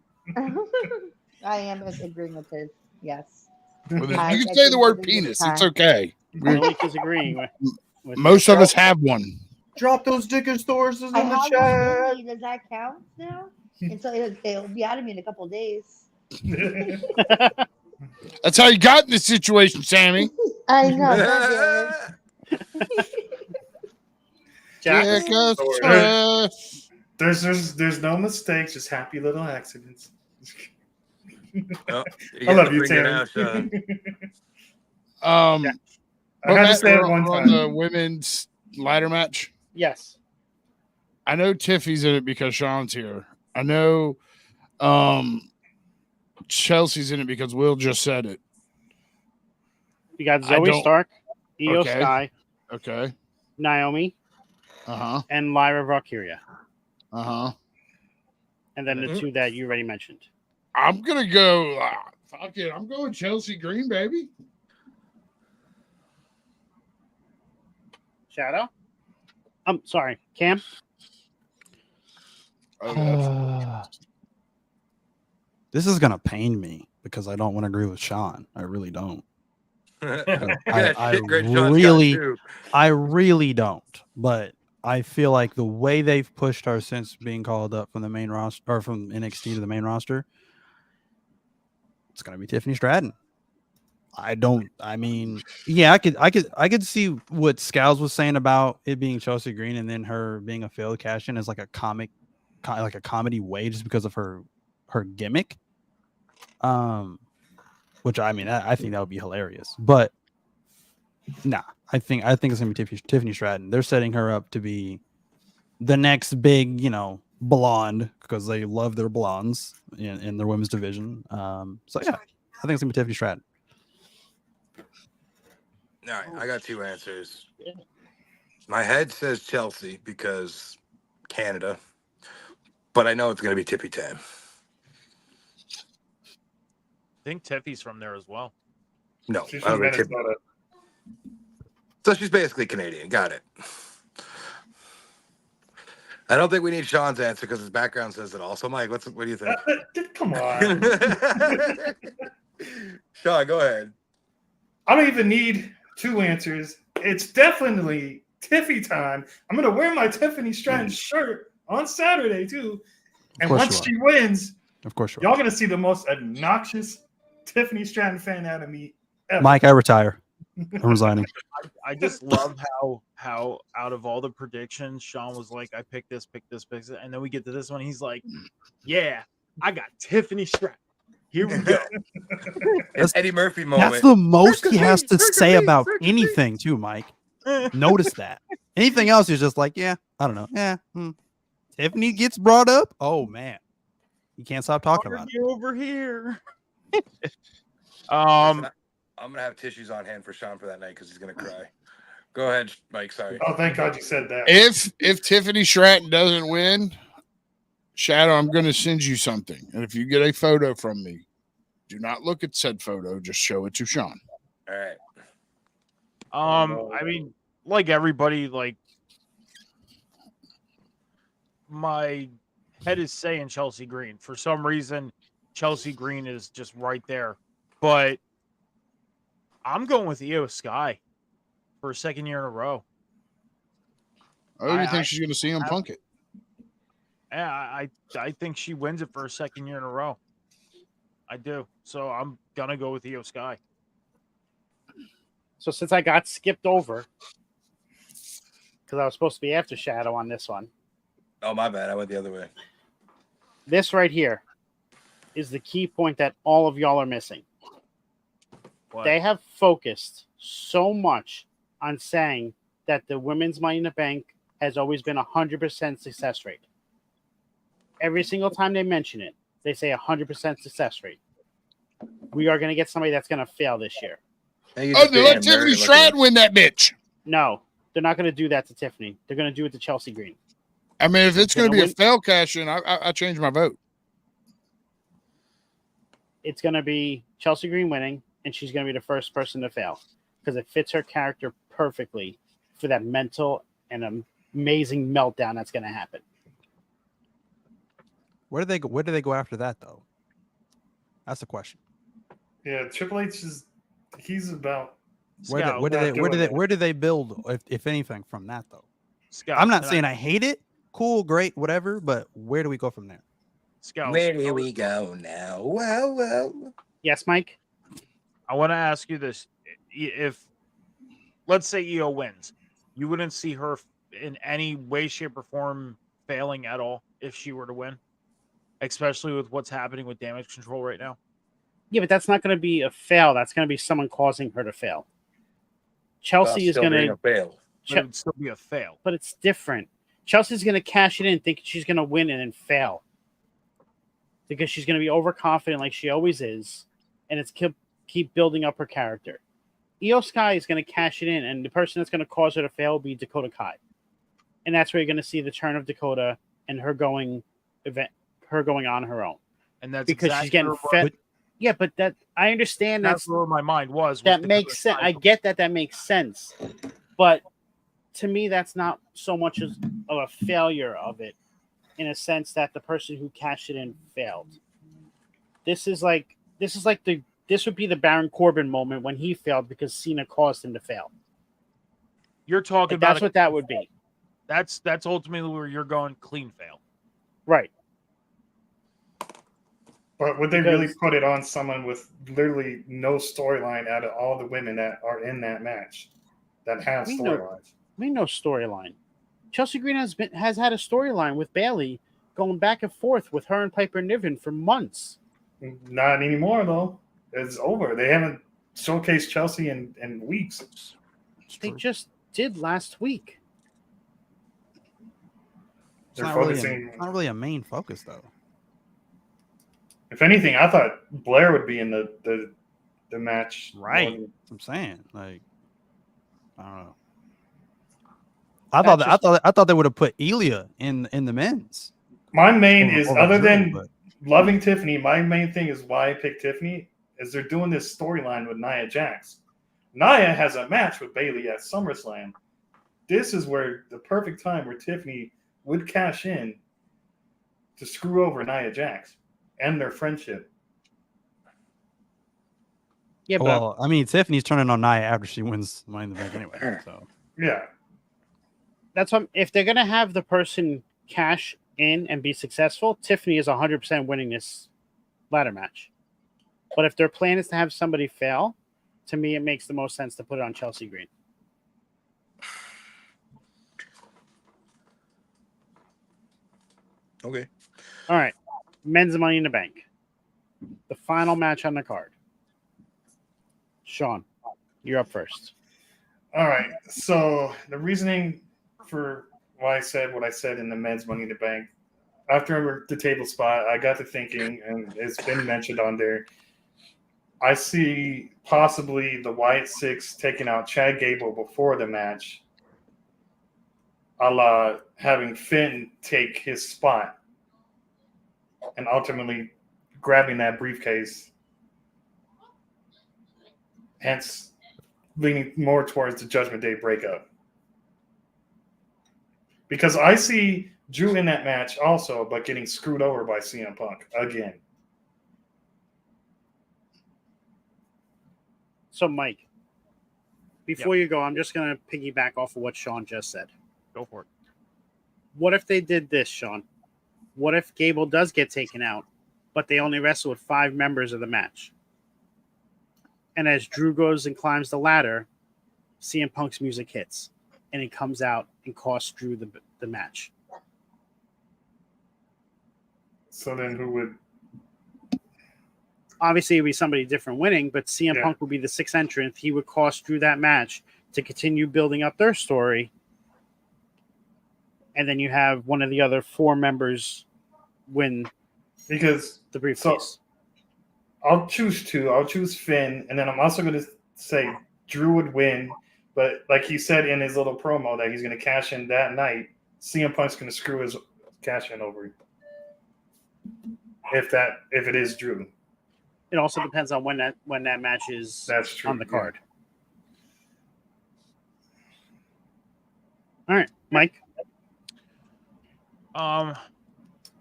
I am agreeing with his. Yes. You I can say the think word it is penis. time. It's okay. Malik is agreeing with Most of us have one. Drop those dicker stores in I the have chat. one. Does that count now? Until it'll be out of me in a couple of days. That's how you got in this situation, Sammy. I know. God damn it. Jack. Dick Express. There's no mistakes, just happy little accidents. Oh, I love you, Tim. I I had to say it one on time. the women's ladder match. Yes. I know Tiffy's in it because Sean's here. I know Chelsea's in it because Will just said it. You got I Zoe don't- Stark, Io Okay. Sky, Okay. Naomi, Uh-huh. and Lyra Valkyria. Uh-huh. And then the two that you already mentioned. I'm gonna go. Fuck it. I'm going Chelsea Green, baby. Shadow? I'm sorry, Cam? Oh, that's This is gonna pain me because I don't want to agree with Sean. I really don't. I really don't. But I feel like the way they've pushed her since being called up from the main roster or from NXT to the main roster, it's gonna be Tiffany Stratton. I mean, yeah, I could see what Scowls was saying about it being Chelsea Green and then her being a failed cash in as like a comedy way just because of her gimmick. Which I mean, I think that would be hilarious. But nah, I think it's gonna be Tiffany Stratton. They're setting her up to be the next big, blonde because they love their blondes in their women's division. So yeah, I think it's gonna be Tiffany Stratton. All right, I got two answers. My head says Chelsea because Canada, but I know it's going to be Tippy Tam. I think Tiffy's from there as well. No, She's I don't from think Tippy. Minnesota. So she's basically Canadian. Got it. I don't think we need Sean's answer because his background says it all. So, Mike, what do you think? Come on. Sean, go ahead. I don't even need two answers. It's definitely Tiffy time. I'm gonna wear my Tiffany Stratton shirt on Saturday too. And once she wins, of course y'all gonna see the most obnoxious Tiffany Stratton fan out of me ever. Mike, I retire. I'm resigning. I just love how out of all the predictions, Sean was like, I picked this, and then we get to this one. He's like, yeah, I got Tiffany Stratton. Here we go. It's Eddie Murphy moment. That's the most he has to say about anything, too, Mike. Notice that. Anything else is just like, yeah, I don't know. Yeah. Tiffany gets brought up. Oh man, you can't stop talking about it. Over here. I'm gonna have tissues on hand for Sean for that night because he's gonna cry. Go ahead, Mike. Sorry. Oh, thank God you said that. If Tiffany Stratton doesn't win, Shadow, I'm going to send you something. And if you get a photo from me, do not look at said photo. Just show it to Sean. All right. I mean, like everybody, like my head is saying Chelsea Green. For some reason, Chelsea Green is just right there. But I'm going with Io Sky for a second year in a row. Oh, you think she's going to see him punk it? Yeah, I think she wins it for a second year in a row. I do. So I'm going to go with Io Sky. So since I got skipped over, because I was supposed to be after Shadow on this one. Oh, my bad. I went the other way. This right here is the key point that all of y'all are missing. What? They have focused so much on saying that the women's Money in the Bank has always been 100% success rate. Every single time they mention it, they say 100% success rate. We are going to get somebody that's going to fail this year. Oh, they let Tiffany Stratton win that bitch. No, they're not going to do that to Tiffany. They're going to do it to Chelsea Green. I mean, if it's going to be a fail cash in, I change my vote. It's going to be Chelsea Green winning, and she's going to be the first person to fail because it fits her character perfectly for that mental and amazing meltdown that's going to happen. Where do they go after that though? That's the question. Yeah, Triple H he's about Scout, Where do they build, if anything, from that though? Scout, I'm not saying I hate it. Cool, great, whatever. But where do we go from there? Scout, Where do we go now? Well. Yes, Mike. I want to ask you this: if, let's say, Io wins, you wouldn't see her in any way, shape, or form failing at all if she were to win, especially with what's happening with damage control right now. Yeah, but that's not going to be a fail. That's going to be someone causing her to fail. Chelsea is going to fail. But it would still be a fail. But it's different. Chelsea's going to cash it in, thinking she's going to win and then fail. Because she's going to be overconfident like she always is. And it's keep building up her character. Io Sky is going to cash it in, and the person that's going to cause her to fail will be Dakota Kai. And that's where you're going to see the turn of Dakota and her going on her own. And that's because exactly she's getting fed. Yeah, but that I understand that's where my mind was. That makes sense. I get that makes sense. But to me, that's not so much of a failure of it, in a sense that the person who cashed it in failed. This would be the Baron Corbin moment when he failed because Cena caused him to fail. You're talking about that's what that would be. That's ultimately where you're going clean fail. Right. But would they really put it on someone with literally no storyline out of all the women that are in that match that have storylines? No storyline. Chelsea Green has had a storyline with Bayley going back and forth with her and Piper Niven for months. Not anymore, though. It's over. They haven't showcased Chelsea in weeks. They just did last week. It's not really a main focus, though. If anything, I thought Blair would be in the match. Right. I'm saying, like, I don't know. I thought they would have put Ilya in the men's. My main is other than loving Tiffany. My main thing is why I picked Tiffany is they're doing this storyline with Nia Jax. Nia has a match with Bayley at SummerSlam. This is where the perfect time where Tiffany would cash in to screw over Nia Jax and their friendship. Yeah, well, I mean, Tiffany's turning on Nia after she wins Money in the Bank anyway. So yeah, that's what if they're gonna have the person cash in and be successful, Tiffany is 100% winning this ladder match. But if their plan is to have somebody fail, to me, it makes the most sense to put it on Chelsea Green. Okay. All right. Men's Money in the Bank. The final match on the card. Sean, you're up first. All right. So the reasoning for why I said what I said in the men's Money in the Bank, after the table spot, I got to thinking, and it's been mentioned on there, I see possibly the White Six taking out Chad Gable before the match, a la having Finn take his spot and ultimately grabbing that briefcase, hence leaning more towards the Judgment Day breakup. Because I see Drew in that match also, but getting screwed over by CM Punk again. So, Mike, before you go, I'm just going to piggyback off of what Sean just said. Go for it. What if they did this, Sean? What if Gable does get taken out, but they only wrestle with 5 members of the match? And as Drew goes and climbs the ladder, CM Punk's music hits, and he comes out and costs Drew the match. So then who would... Obviously, it would be somebody different winning, but CM Punk would be the 6th entrant. He would cost Drew that match to continue building up their story. And then you have one of the other 4 members win because the briefcase. So I'll choose 2. I'll choose Finn, and then I'm also going to say Drew would win. But like he said in his little promo that he's going to cash in that night, CM Punk's going to screw his cash in over. If it is Drew. It also depends on when that match is on the card. All right, Mike. I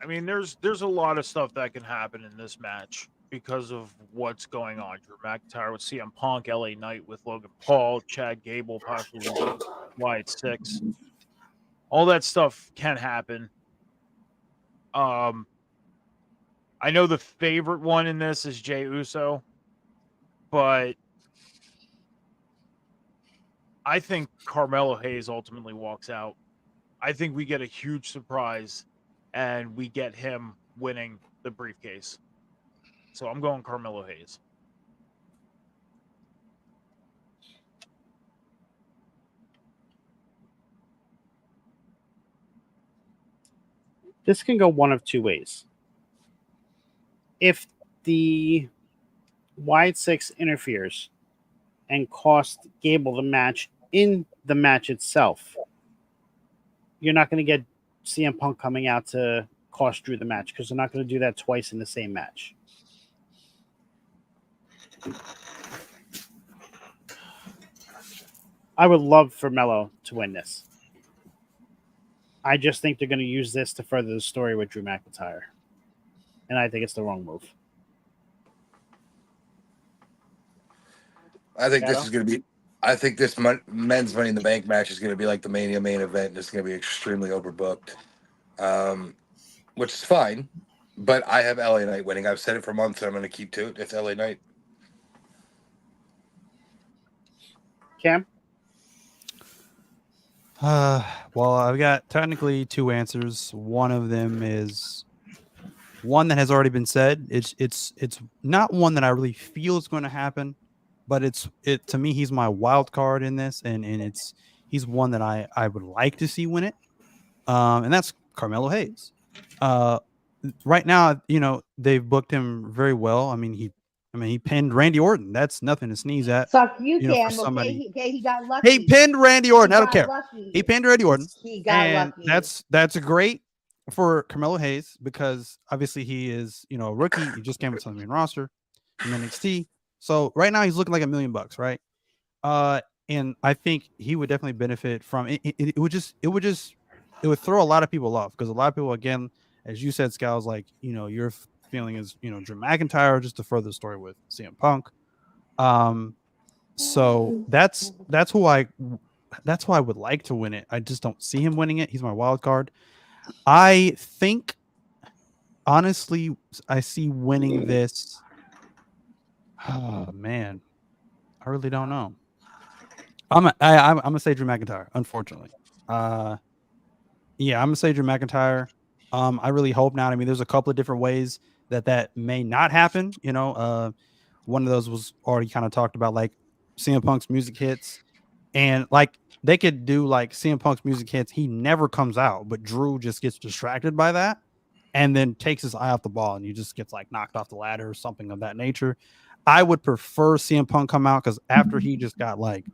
mean, there's a lot of stuff that can happen in this match because of what's going on. Drew McIntyre with CM Punk, LA Knight with Logan Paul, Chad Gable possibly Wyatt Six. All that stuff can happen. I know the favorite one in this is Jey Uso, but I think Carmelo Hayes ultimately walks out. I think we get a huge surprise and we get him winning the briefcase. So I'm going Carmelo Hayes. This can go one of two ways. If the Wyatt Six interferes and cost Gable the match in the match itself, you're not going to get CM Punk coming out to cost Drew the match because they're not going to do that twice in the same match. I would love for Melo to win this. I just think they're going to use this to further the story with Drew McIntyre. And I think it's the wrong move. I think this is going to be. I think this men's Money in the Bank match is going to be like the Mania main event. It's going to be extremely overbooked, which is fine. But I have LA Knight winning. I've said it for months, and I'm going to keep to it. It's LA Knight. Cam? Well, I've got technically two answers. One of them is one that has already been said. It's not one that I really feel is going to happen, but to me, he's my wild card in this, and he's one that I would like to see win it. And that's Carmelo Hayes. Right now, they've booked him very well. I mean, he pinned Randy Orton. That's nothing to sneeze at. Fuck you, For Cam. somebody. Okay, he got lucky. He pinned Randy Orton. I don't care. Lucky. He pinned Randy Orton. He got lucky. That's great for Carmelo Hayes because obviously he is, a rookie. He just came into the main roster in NXT. So right now he's looking like $1 million, right? And I think he would definitely benefit from it. It would throw a lot of people off because a lot of people, again, as you said, Scow's like, your feeling is, Drew McIntyre, just to further the story with CM Punk. So that's who I would like to win it. I just don't see him winning it. He's my wild card. I think, honestly, I see winning this. Oh man, I really don't know. I'm gonna say Drew McIntyre. Unfortunately, I'm gonna say Drew McIntyre. I really hope not. I mean, there's a couple of different ways that may not happen. One of those was already kind of talked about, like CM Punk's music hits, and like they could do like CM Punk's music hits. He never comes out, but Drew just gets distracted by that, and then takes his eye off the ball, and he just gets like knocked off the ladder or something of that nature. I would prefer CM Punk come out because after he just got like,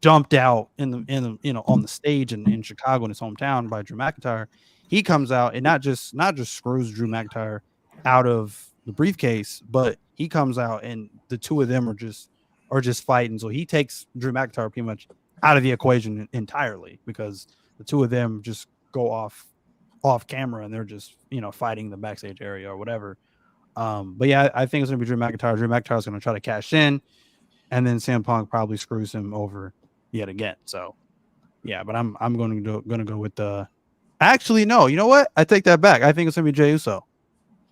dumped out on the stage in Chicago in his hometown by Drew McIntyre, he comes out and not just screws Drew McIntyre out of the briefcase, but he comes out and the two of them are just fighting. So he takes Drew McIntyre pretty much out of the equation entirely because the two of them just go off camera and they're just fighting in the backstage area or whatever. But yeah, I think it's gonna be Drew McIntyre. Drew McIntyre is gonna try to cash in, and then CM Punk probably screws him over yet again. So yeah, but I'm gonna go with the. Actually, no. You know what? I take that back. I think it's gonna be Jey Uso.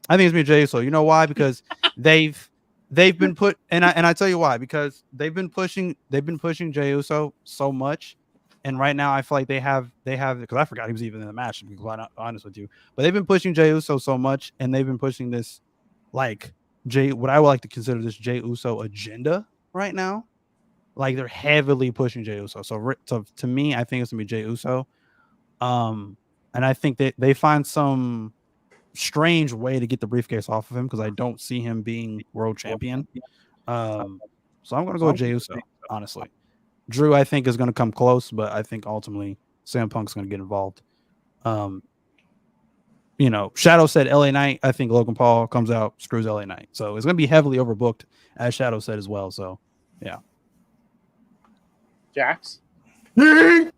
I think it's gonna be Jey Uso. You know why? Because they've been put, and I tell you why. Because they've been pushing Jey Uso so much, and right now I feel like they have because I forgot he was even in the match. To be quite honest with you, but they've been pushing Jey Uso so much, and they've been pushing this. Like what I would like to consider this Jey Uso agenda right now. Like they're heavily pushing Jey Uso. So to me, I think it's gonna be Jey Uso. And I think that they find some strange way to get the briefcase off of him because I don't see him being world champion. So I'm gonna go with Jey Uso, honestly. Drew, I think, is gonna come close, but I think ultimately CM Punk's gonna get involved. Shadow said LA Knight. I think Logan Paul comes out, screws LA Knight. So it's going to be heavily overbooked, as Shadow said as well. So, yeah. Jax? That's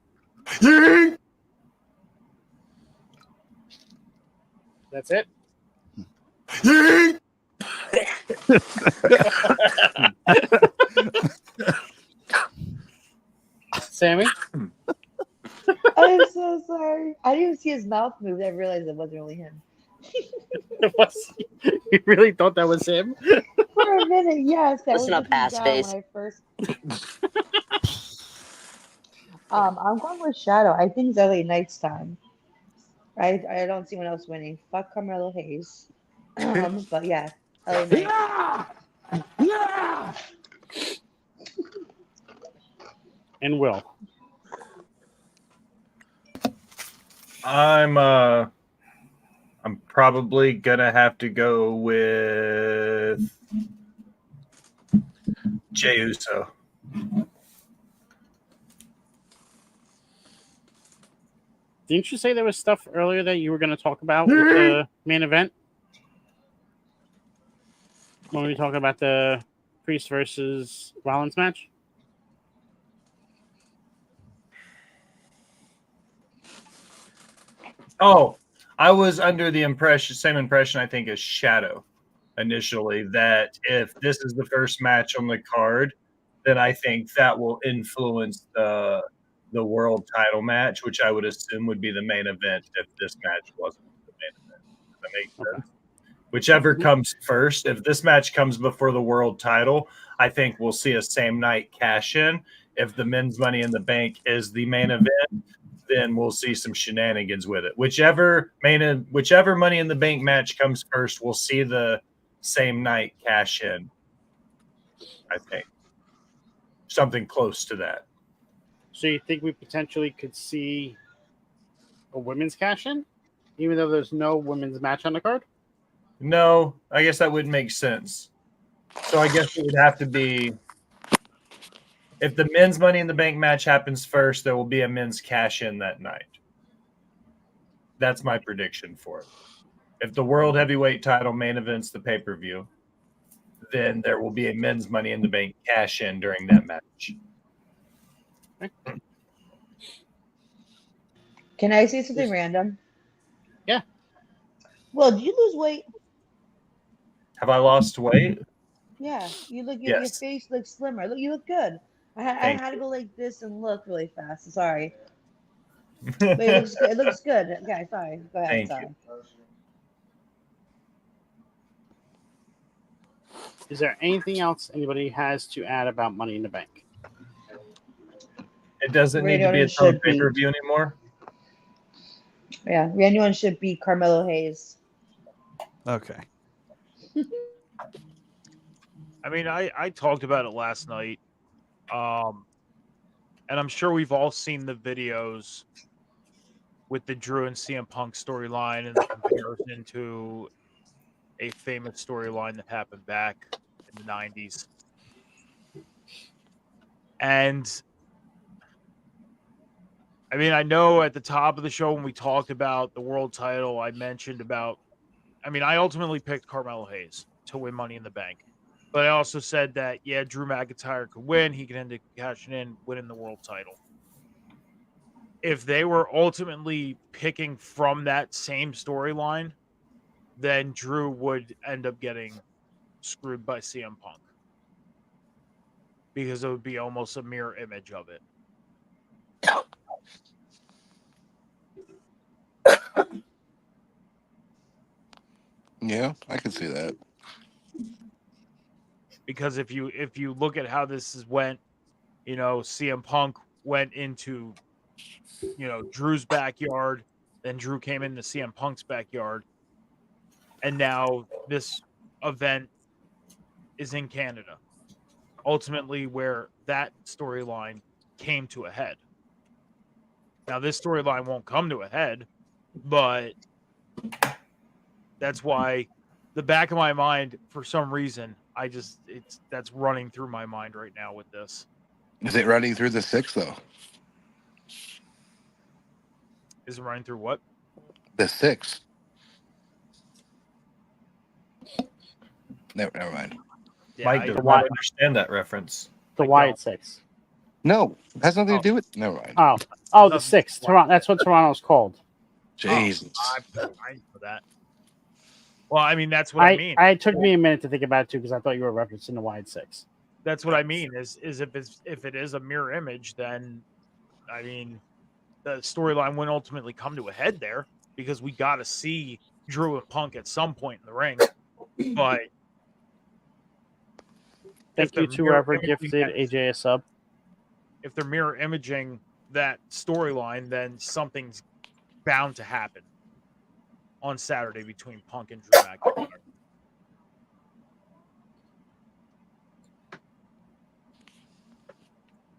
it? Sammy? I'm so sorry. I didn't even see his mouth move. I realized it wasn't really him. It was, you really thought that was him? For a minute, yes. I was Listen up, looking ass down face. when I first. I'm going with Shadow. I think it's LA Knight's time. I don't see anyone else winning. Fuck Carmelo Hayes. But yeah, LA Knight. And Will. I'm probably gonna have to go with Jey Uso. Didn't you say there was stuff earlier that you were going to talk about with the main event? When we talk about the Priest versus Rollins match? Oh, I was under the same impression I think as Shadow initially, that if this is the first match on the card, then I think that will influence the world title match, which I would assume would be the main event if this match wasn't the main event. Does that make sense? Okay. Whichever comes first. If this match comes before the world title, I think we'll see a same night cash in. If the men's Money in the Bank is the main event, then we'll see some shenanigans with it. Whichever Money in the Bank match comes first, we'll see the same night cash in. I think something close to that. So you think we potentially could see a women's cash in, even though there's no women's match on the card? No, I guess that wouldn't make sense. So I guess it would have to be, if the men's Money in the Bank match happens first, there will be a men's cash in that night. That's my prediction for it. If the World Heavyweight title main events the pay-per-view, then there will be a men's Money in the Bank cash in during that match. Can I say something random? Yeah. Well, did you lose weight? Have I lost weight? Yeah, you look. Your Yes. face looks slimmer. Look, you look good. I had to go like this and look really fast. Sorry, but it looks good. It looks good. Okay, sorry. Go ahead. Thank sorry. you. Is there anything else anybody has to add about Money in the Bank? It doesn't need to be its own pay-per-view anymore. Yeah, anyone should beat Carmelo Hayes. Okay. I mean, I talked about it last night, and I'm sure we've all seen the videos with the Drew and CM Punk storyline and the comparison to a famous storyline that happened back in the 90s. And I mean, I know at the top of the show when we talked about the world title, I mentioned about, I mean, I ultimately picked Carmelo Hayes to win Money in the Bank. But I also said that, yeah, Drew McIntyre could win. He could end up cashing in, winning the world title. If they were ultimately picking from that same storyline, then Drew would end up getting screwed by CM Punk. Because it would be almost a mirror image of it. Yeah, I can see that. Because if you look at how this went, you know, CM Punk went into, you know, Drew's backyard, then Drew came into CM Punk's backyard, and now this event is in Canada. Ultimately, where that storyline came to a head. Now, this storyline won't come to a head, but that's why the back of my mind, for some reason, that's running through my mind right now with this. Is it running through the 6th though? Is it running through what? The 6th. Never mind. Yeah, Mike does not understand that reference. The Wyatt 6. No, it has nothing to do with. Never mind. Oh, the 6. Toronto. That's what Toronto's called. Jesus. I know that. Well, I mean, that's what I mean. It took me a minute to think about it too because I thought you were referencing the wide six. That's what I mean. Is if it is a mirror image, then I mean, the storyline wouldn't ultimately come to a head there because we got to see Drew and Punk at some point in the ring. But thank you to whoever gifted AJ a sub. If they're mirror imaging that storyline, then something's bound to happen on Saturday between Punk and Drew McIntyre.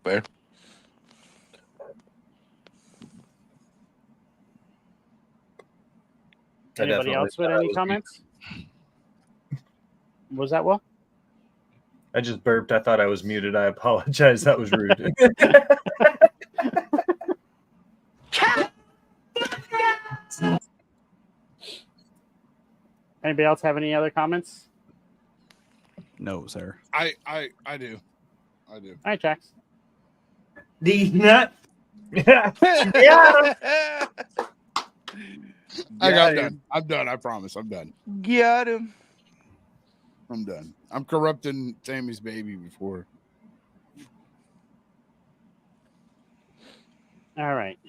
Fair. Anybody else with any comments? Was that what? I just burped. I thought I was muted. I apologize. That was rude. Anybody else have any other comments? No, sir. I do. All right, Jax. The nut. Yeah. I'm Got done. I'm done. I promise. I'm done. Got him. I'm done. I'm corrupting Sammy's baby before. All right.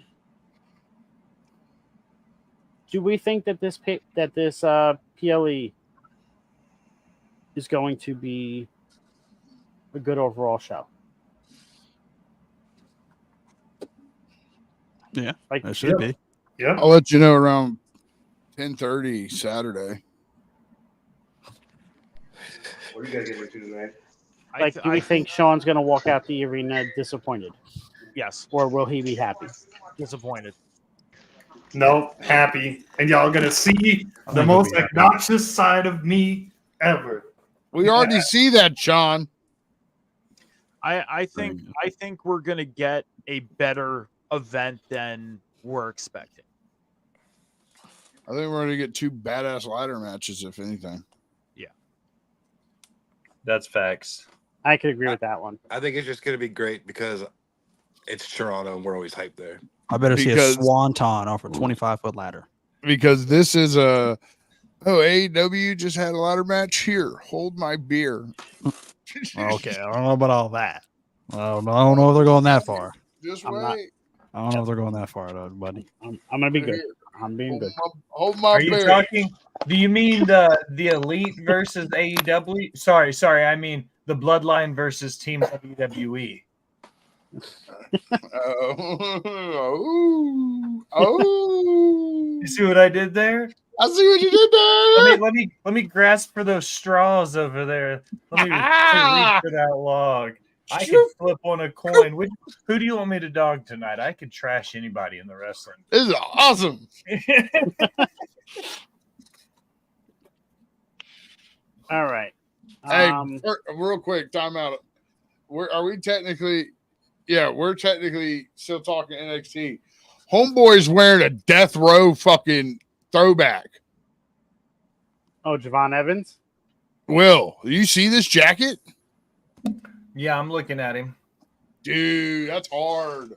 Do we think that this PLE is going to be a good overall show? Yeah, Like it should be. Yeah. I'll let you know around 10:30 Saturday. What are you guys getting into tonight? do we think Sean's going to walk out the arena disappointed, Yes, or will he be happy? disappointed. No, happy. And y'all gonna see the most obnoxious side of me ever. We already see that, Sean. I think we're gonna get a better event than we're expecting. I think we're gonna get 2 badass ladder matches, if anything. That's facts. I could agree with that one. I think it's just going to be great because it's Toronto and we're always hyped there. I better see a Because- swanton off a 25-foot ladder. Because this is AEW just had a ladder match here. Hold my beer. Okay, I don't know about all that. I don't know if they're going that far. Just I'm wait. not- I don't know if they're going that far, though, buddy. I'm going to be good. I'm being good. Hold my Are you beer. talking? Do you mean the Elite versus AEW? Sorry. I mean the Bloodline versus Team WWE. Oh. You see what I did there? I see what you did there. Let me grasp for those straws over there. Let me reach for that log. I can flip on a coin. Who do you want me to dog tonight? I could trash anybody in the wrestling. This is awesome. All right. Hey, real quick, time out. We're technically still talking NXT. Homeboy's wearing a Death Row fucking throwback. Oh, Javon Evans? Will, you see this jacket? Yeah, I'm looking at him. Dude, that's hard.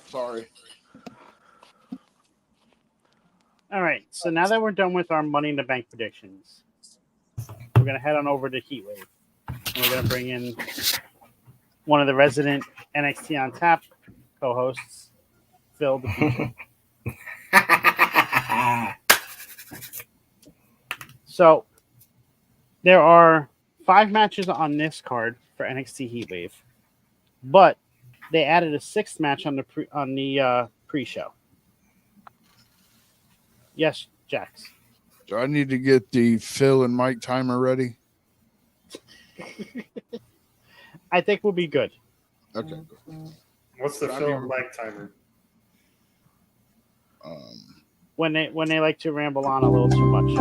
Sorry. All right. So now that we're done with our Money in the Bank predictions, we're going to head on over to Heatwave. And we're going to bring in one of the resident NXT on Tap co-hosts, Phil the Future. So there are 5 matches on this card for NXT Heatwave, but they added a 6th match on the pre-show. Yes, Jax. Do I need to get the Phil and Mike timer ready? I think we'll be good. Okay. What's the Phil and Mike timer? When they like to ramble on a little too much.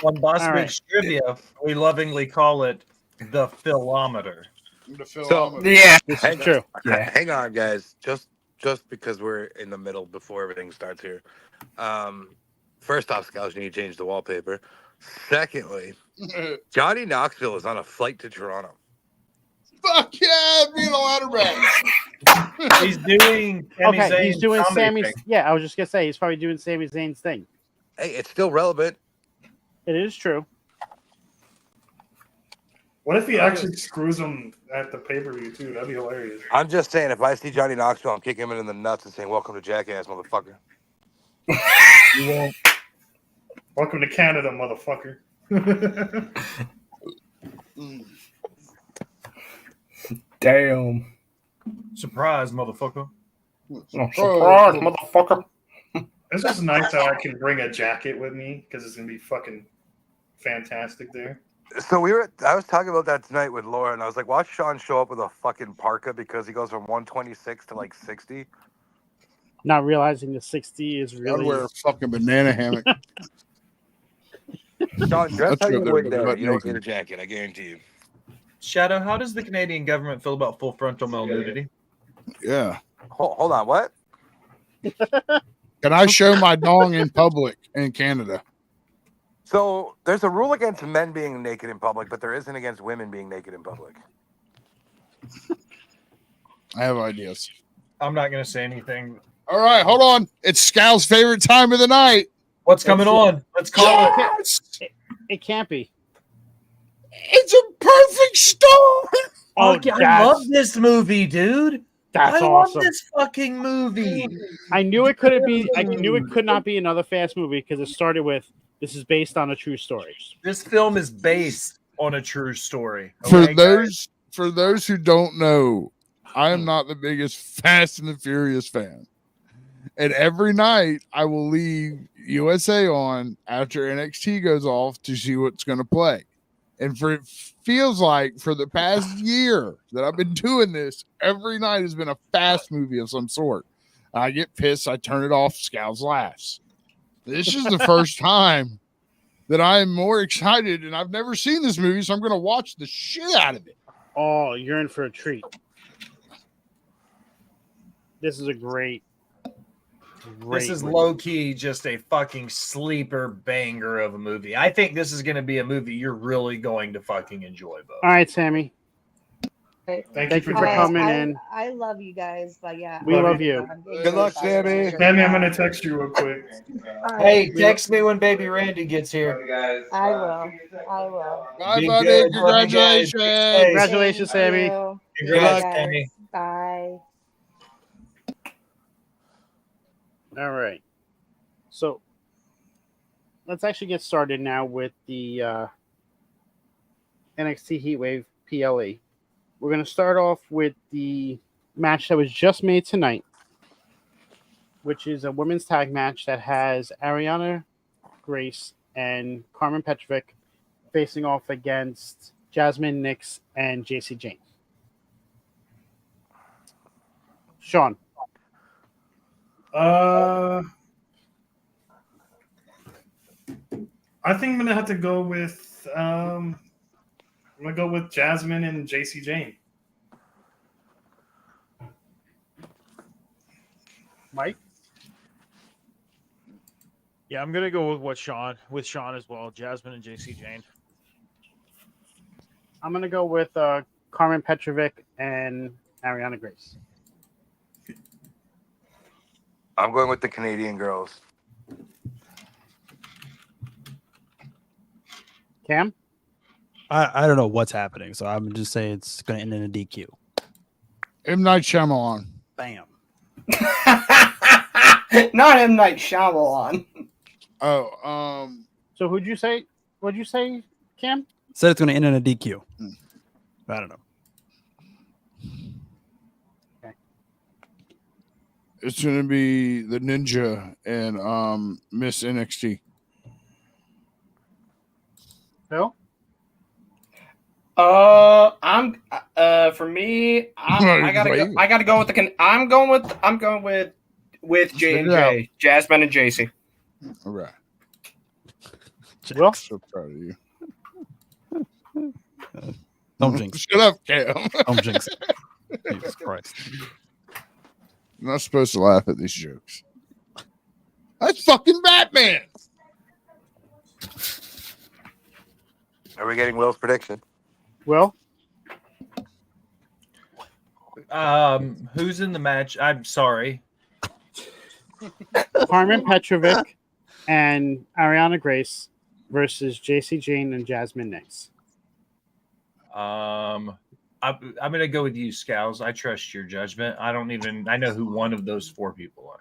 On Boss All Bitch Trivia, we lovingly call it the Philometer. The Phil So, Yeah. This hang is true. Yeah. Hang on, guys. Just because we're in the middle before everything starts here. First off, Scouts, you need to change the wallpaper. Secondly, Johnny Knoxville is on a flight to Toronto. Fuck yeah, being a ladder match. He's doing Sami Okay, he's Zayn's doing comedy Sammy's. thing. Yeah, I was just gonna say he's probably doing Sami Zayn's thing. Hey, it's still relevant. It is true. What if he actually screws him at the pay-per-view too? That'd be hilarious. I'm just saying, if I see Johnny Knoxville, I'm kicking him in the nuts and saying, "Welcome to Jackass, motherfucker." You won't. Welcome to Canada, motherfucker. Damn. Surprise, motherfucker. Surprise, motherfucker. It's just nice how I can bring a jacket with me because it's gonna be fucking fantastic there. So I was talking about that tonight with Laura, and I was like, watch Sean show up with a fucking parka because he goes from 126 to like 60. Not realizing the 60 is I'd really. wear a fucking banana hammock. Sean, dress That's how you what they're would there. butt You don't naked. need a jacket, I guarantee you. Shadow, how does the Canadian government feel about full frontal male nudity? Yeah. Hold on, what? Can I show my dong in public in Canada? So there's a rule against men being naked in public, but there isn't against women being naked in public. I have ideas. I'm not going to say anything. All right, hold on. It's Scal's favorite time of the night. What's coming on? Let's call it. Yes! It can't be. It's a perfect storm. Oh, I love this movie, dude. That's I awesome. love this fucking movie. I knew it couldn't be. I knew it could not be another fast movie because it started with "This is based on a true story." This film is based on a true story. For Okay, for those who don't know, I am not the biggest Fast and the Furious fan. And every night I will leave USA on after NXT goes off to see what's going to play. And it feels like for the past year that I've been doing this, every night has been a fast movie of some sort. I get pissed. I turn it off. Scouts laughs. This is the first time that I am more excited, and I've never seen this movie, so I'm going to watch the shit out of it. Oh, you're in for a treat. This is a great. This is movie. low key just a fucking sleeper banger of a movie. I think this is going to be a movie you're really going to fucking enjoy, Bo. All right, Sammy. Thank you for coming in. I love you guys, but yeah. We love you. Good luck, Sammy. Sammy, I'm gonna text you real quick. Hey, text me when baby Randy gets here. I will. I will. Bye, Be buddy. good. Congratulations. Hey, Congratulations, Thank Sammy. you. Congrats, Bye, guys. Sammy. Bye. All right. So let's actually get started now with the NXT Heatwave PLE. We're going to start off with the match that was just made tonight, which is a women's tag match that has Ariana Grace and Carmen Petrovic facing off against Jasmine Nix and JC Jane. Sean. I think I'm gonna have to go with I'm gonna go with Jasmine and JC Jane. Mike? Yeah, I'm gonna go with Sean as well. Jasmine and JC Jane. I'm going to go with Carmen Petrovic and Ariana Grace. I'm going with the Canadian girls. Cam? I don't know what's happening, so I'm just saying it's going to end in a DQ. M. Night Shyamalan. Bam. Not M. Night Shyamalan. Oh, So who'd you say? What'd you say, Cam? Said it's going to end in a DQ. I don't know. it's going to be the Ninja and Miss NXT. Phil? I'm for me, I gotta go with I'm going with J and J, Jasmine and JC. All right. Will? So proud of you. Don't jinx. Shut up, Cam. Don't jinx it. Jesus Christ. I'm not supposed to laugh at these jokes. That's fucking Batman. Are we getting Will's prediction? Will? Who's in the match? I'm sorry. Carmen Petrovic and Ariana Grace versus JC Jane and Jasmine Nix. I'm gonna go with you, Scows. I trust your judgment. I know who one of those 4 people are.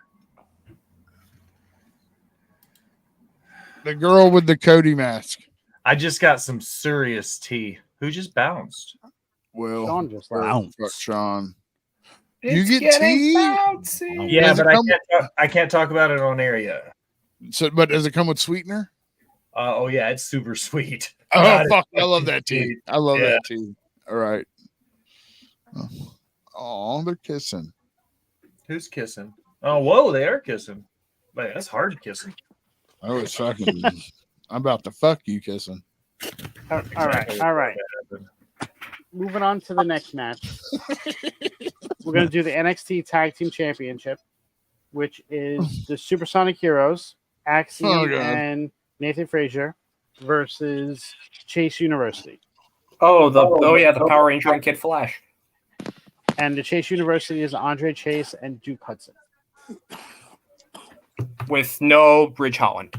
The girl with the Cody mask. I just got some serious tea. Who just bounced? Well, Sean just bounced. fuck Sean. It's You get getting tea? bouncy. Yeah, Does it but come- I can't talk about it on air yet. So, but does it come with sweetener? Oh yeah, it's super sweet. Oh God, fuck! it's I love fucking that tea. sweet. I love Yeah. that tea. All right. Oh, they're kissing. Who's kissing? Oh, whoa, they are kissing. Man, that's hard kissing. Oh, it's fucking. I'm about to fuck you kissing. All right. Moving on to the next match. We're going to do the NXT Tag Team Championship, which is the Supersonic Heroes, Axiom Oh, God. and Nathan Frazier versus Chase University. The Power Ranger and Kid Flash. And the Chase University is Andre Chase and Duke Hudson. With no Ridge Holland.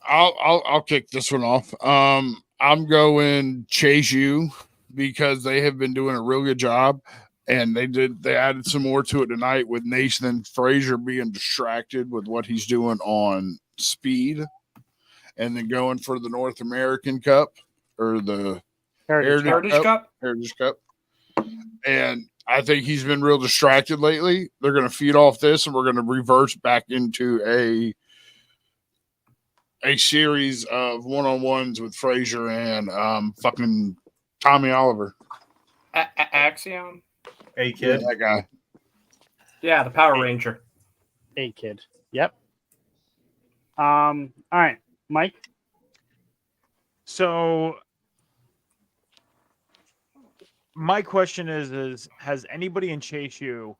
I'll kick this one off. I'm going Chase U because they have been doing a real good job, and they added some more to it tonight with Nathan Frazier being distracted with what he's doing on speed, and then going for the North American Cup or the Heritage Cup. Heritage Cup. And I think he's been real distracted lately. They're going to feed off this, and we're going to reverse back into a series of one-on-ones with Frazier and fucking Tommy Oliver. Axiom. Hey, kid. Yeah, that guy. Yeah, the Power Ranger. A kid. Yep. All right, Mike. So my question is has anybody in Chase U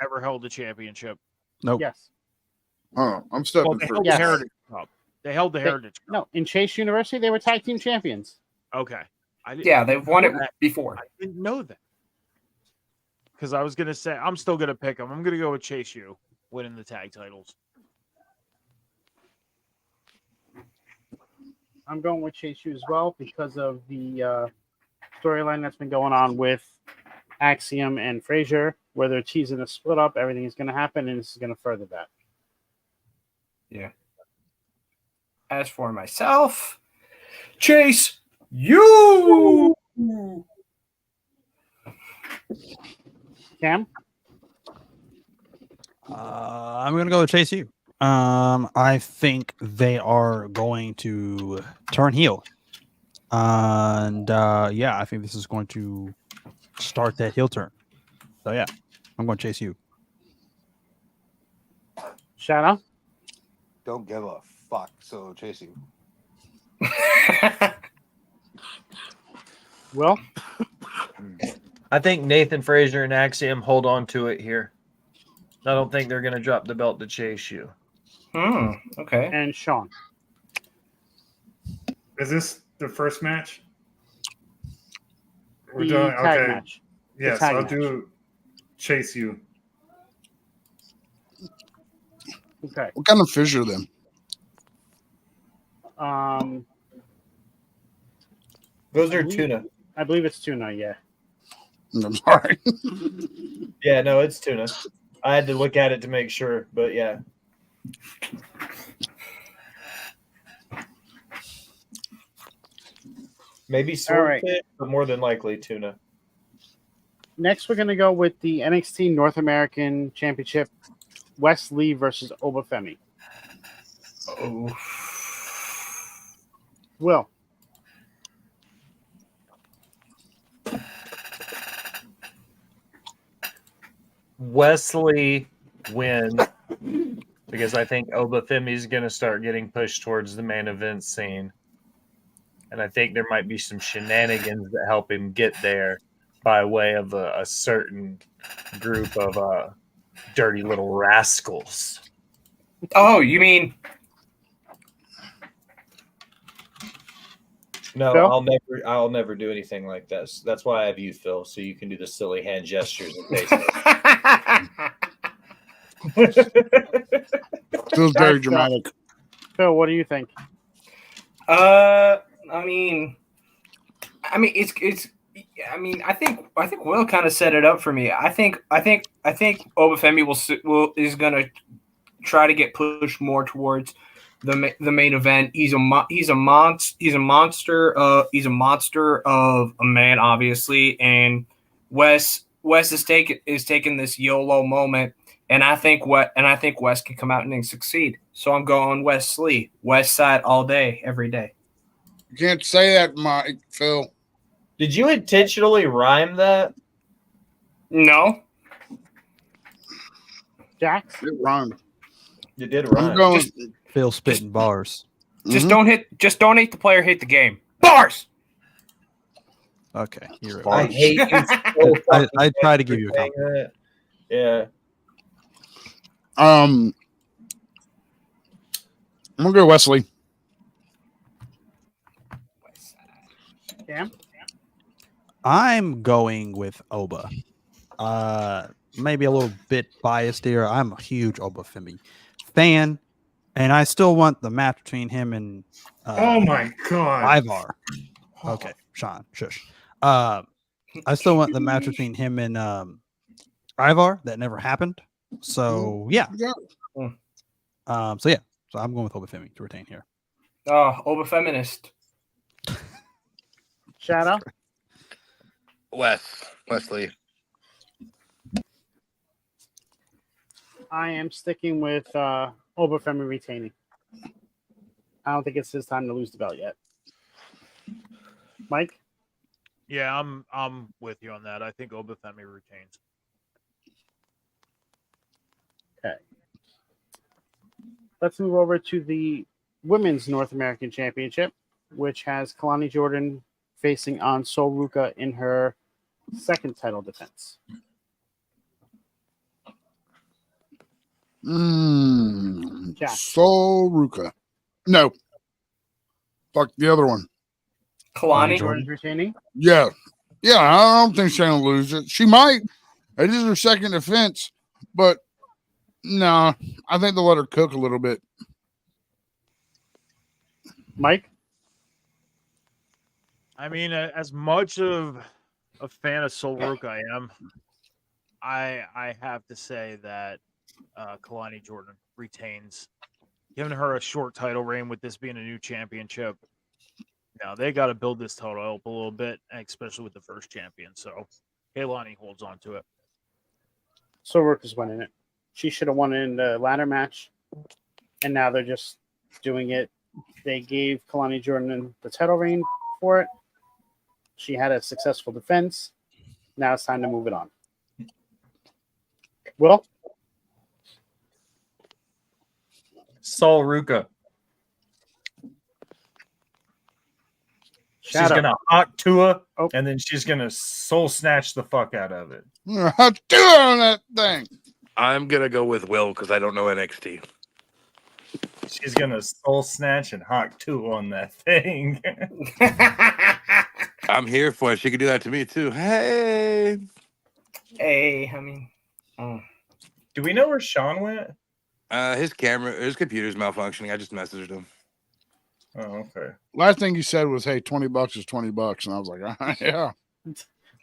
ever held a championship? Nope. Yes. Oh, I'm stepping Well, they for held Yes. the Heritage Cup. They held the Heritage Cup. No, in Chase University, they were tag team champions. Okay. Yeah, they've won it before. I didn't know that. Because I was going to say, I'm still going to pick them. I'm going to go with Chase U winning the tag titles. I'm going with Chase U as well because of the storyline that's been going on with Axiom and Frazier, where they're teasing a split up. Everything is going to happen, and this is going to further that. Yeah. As for myself, Chase U. Cam? I'm gonna go with Chase U. I think they are going to turn heel, and yeah, I think this is going to start that heel turn. So yeah, I'm going to Chase U. Shadow? Don't give a fuck. So Chase U. Will? I think Nathan Frazier and Axiom hold on to it here. I don't think they're going to drop the belt to Chase U. Okay. And Sean? Is this the first match? We're The doing tag okay. match. The Yes, tag I'll match. do Chase U. Okay. What kind of fish are them? Those I are believe- tuna. I believe it's tuna, yeah. I'm sorry. Yeah, no, it's tuna. I had to look at it to make sure, but yeah. Maybe swordfish, right. but more than likely tuna. Next, we're going to go with the NXT North American Championship, Wes Lee versus Obafemi. Oh. Will? Wesley win because I think Obafemi is going to start getting pushed towards the main event scene. And I think there might be some shenanigans that help him get there by way of a certain group of dirty little rascals. Oh, you mean No, Phil? I'll never do anything like this. That's why I have you, Phil, so you can do the silly hand gestures and face Feels very dramatic. Phil, what do you think? I mean, it's. I think Will kind of set it up for me. I think Obafemi is gonna try to get pushed more towards the main event. He's a monster of a man, obviously, and Wes is taking this YOLO moment, and I think Wes can come out and succeed. So I'm going Wesley, West Side all day, every day. You can't say that, Mike, Phil. Did you intentionally rhyme that? No. Jax? It rhymed. You did rhyme. I'm going. Phil spitting bars. Just don't hit the player, hit the game. Bars. Okay, you're I right. hate you. I try to give you a compliment. Yeah. I'm gonna go Wesley. Cam? I'm going with Oba. Maybe a little bit biased here. I'm a huge Obafemi fan, and I still want the match between him and Oh my god. Ivar. Okay, Sean, shush. I still want the match between him and Ivar. That never happened. So yeah. So I'm going with Obafemi to retain here. Oh, Obafeminist. Shadow? Wesley. I am sticking with Obafemi retaining. I don't think it's his time to lose the belt yet. Mike? Yeah, I'm with you on that. I think Obafemi retains. Okay. Let's move over to the Women's North American Championship, which has Kalani Jordan facing on Sol Ruka in her second title defense. Jack. Sol Ruka. No. Fuck the other one. Kalani Jordan's retaining? Yeah. Yeah, I don't think she's going to lose it. She might. It is her second defense, but no, I think they'll let her cook a little bit. Mike? I mean, as much of a fan of Sol Ruka I am, I have to say that Kalani Jordan retains. Giving her a short title reign with this being a new championship. Now they got to build this title up a little bit, especially with the first champion. So Kalani holds on to it. Sol Ruka's winning it. She should have won it in the ladder match, and now they're just doing it. They gave Kalani Jordan the title reign for it. She had a successful defense. Now it's time to move it on. Will? Sol Ruka. She's going to hawk Tua, and then she's going to soul snatch the fuck out of it. Do it on that thing. I'm going to go with Will because I don't know NXT. She's going to soul snatch and hawk Tua on that thing. I'm here for it. She could do that to me too. Hey, I mean, do we know where Sean went? his computer's malfunctioning. I just messaged him. Oh, okay. Last thing he said was, "Hey, $20 is $20," and I was like, "Yeah."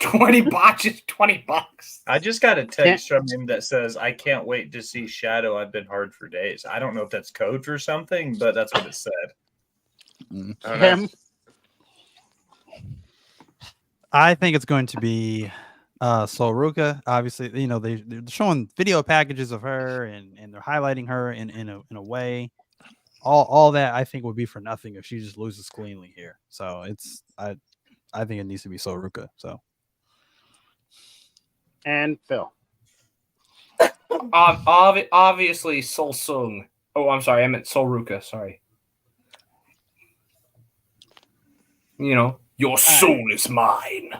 20 botches, $20. I just got a text from him that says, "I can't wait to see Shadow. I've been hard for days." I don't know if that's code for something, but that's what it said. Him? I think it's going to be Sol Ruka. Obviously, they're showing video packages of her and they're highlighting her in a way. All that I think would be for nothing if she just loses cleanly here. So I think it needs to be Sol Ruka. So. And Phil. Obviously, Sol Sung. Oh, I'm sorry. I meant Sol Ruka. Sorry. Your soul is mine.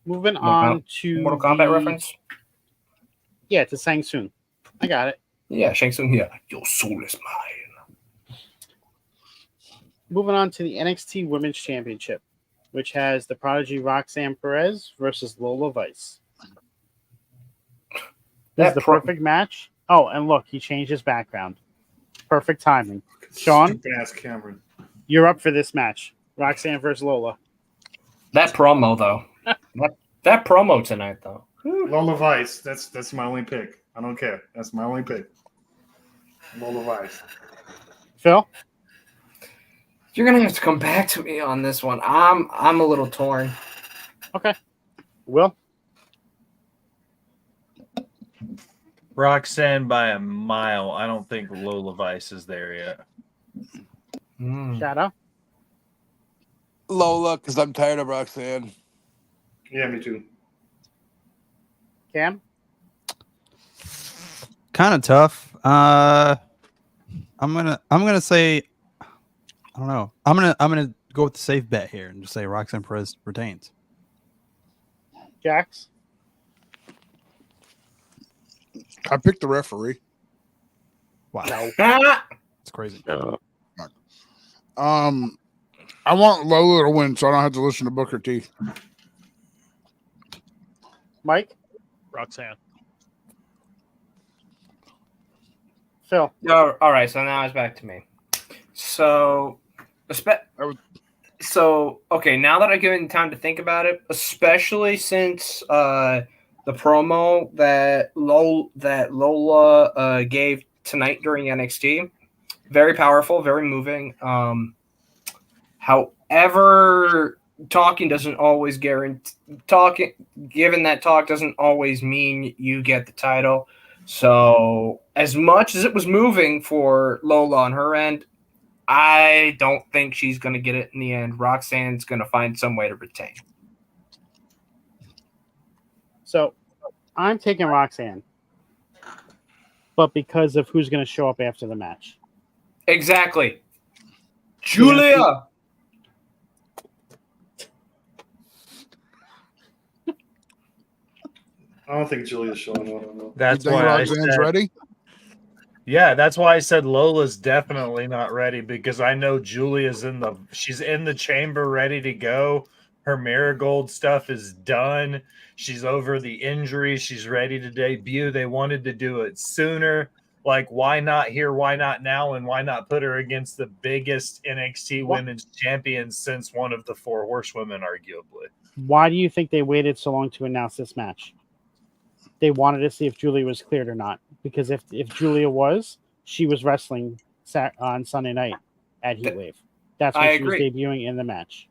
Moving on to Mortal Kombat reference? Yeah, to Shang Tsung. I got it. Yeah, Shang Tsung here. Your soul is mine. Moving on to the NXT Women's Championship, which has the Prodigy Roxanne Perez versus Lola Vice. This is the perfect match. Oh, and look, he changed his background. Perfect timing. Sean, Stupid ass Cameron. you're up for this match. Roxanne versus Lola. That promo though. that promo tonight though. Lola Vice. That's my only pick. I don't care. That's my only pick. Lola Vice. Phil? You're gonna have to come back to me on this one. I'm a little torn. Okay. Will? Roxanne by a mile. I don't think Lola Vice is there yet. Shadow? Lola, because I'm tired of Roxanne. Yeah, me too. Cam? Kind of tough. I'm gonna say, I don't know. I'm gonna go with the safe bet here and just say Roxanne Perez retains. Jax? I picked the referee. Wow, it's crazy. I want Lola to win, so I don't have to listen to Booker T. Mike? Roxanne. Phil? All right, so now it's back to me. So, okay, now that I've given time to think about it, especially since the promo that Lola gave tonight during NXT, very powerful, very moving. However, talking doesn't always giving that talk doesn't always mean you get the title. So as much as it was moving for Lola on her end, I don't think she's going to get it in the end. Roxanne's going to find some way to retain. So I'm taking Roxanne, but because of who's going to show up after the match. Exactly. Julia. I don't think Julia's showing up. That's You think why I Roxanne's said, ready? yeah, that's why I said Lola's definitely not ready, because I know Julia's she's in the chamber ready to go. Her Marigold stuff is done. She's over the injury. She's ready to debut. They wanted to do it sooner. Like, why not here? Why not now? And why not put her against the biggest NXT women's champion since one of the four horsewomen, arguably? Why do you think they waited so long to announce this match? They wanted to see if Julia was cleared or not. Because if Julia was, she was wrestling on Sunday night at Heatwave. That's when she was debuting in the match.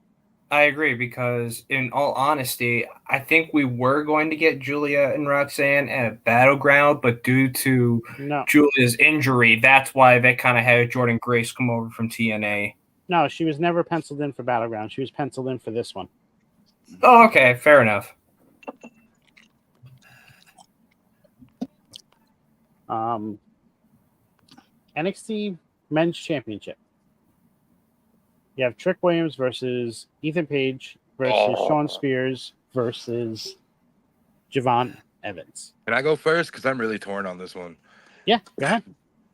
I agree, because in all honesty, I think we were going to get Julia and Roxanne at Battleground, but due to Julia's injury, that's why they kind of had Jordan Grace come over from TNA. No, she was never penciled in for Battleground. She was penciled in for this one. Oh, okay. Fair enough. NXT Men's Championship. You have Trick Williams versus Ethan Page versus Sean Spears versus Javon Evans. Can I go first? Because I'm really torn on this one. Yeah, go ahead.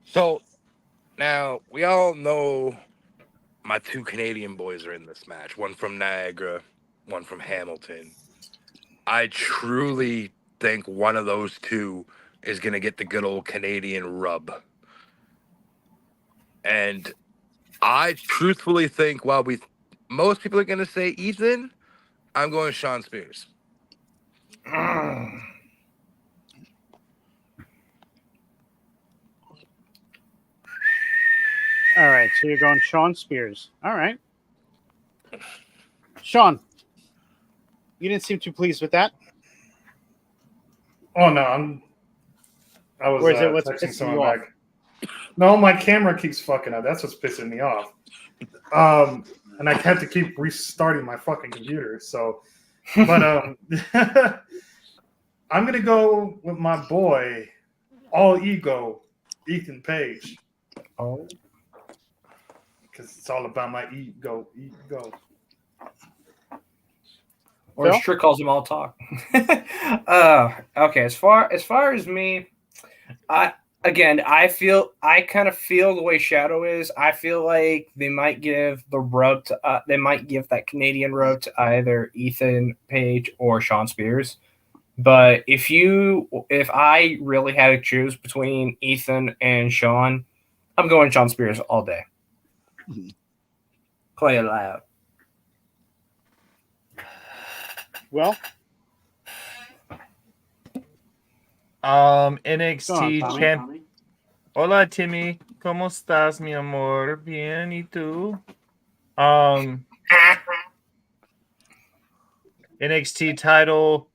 So now we all know my two Canadian boys are in this match. One from Niagara, one from Hamilton. I truly think one of those two is going to get the good old Canadian rub. And I truthfully think most people are going to say Ethan, I'm going Sean Spears. All right, so you're going Sean Spears. All right. Sean, you didn't seem too pleased with that. Oh, no, I was what's texting pissing someone you off? back. No, my camera keeps fucking up. That's what's pissing me off. And I have to keep restarting my fucking computer. So, but I'm gonna go with my boy, all ego, Ethan Page. Oh, because it's all about my ego. Or as Trick calls him, all talk. Okay, as far as me, again, I kind of feel the way Shadow is. I feel like they might give the rub to they might give that Canadian rub to either Ethan Page or Sean Spears. But if I really had to choose between Ethan and Sean, I'm going Sean Spears all day. Play it loud. Well, NXT Tommy. champ. Hola, Timmy. ¿Cómo estás, mi amor? Bien, ¿y tú? NXT title.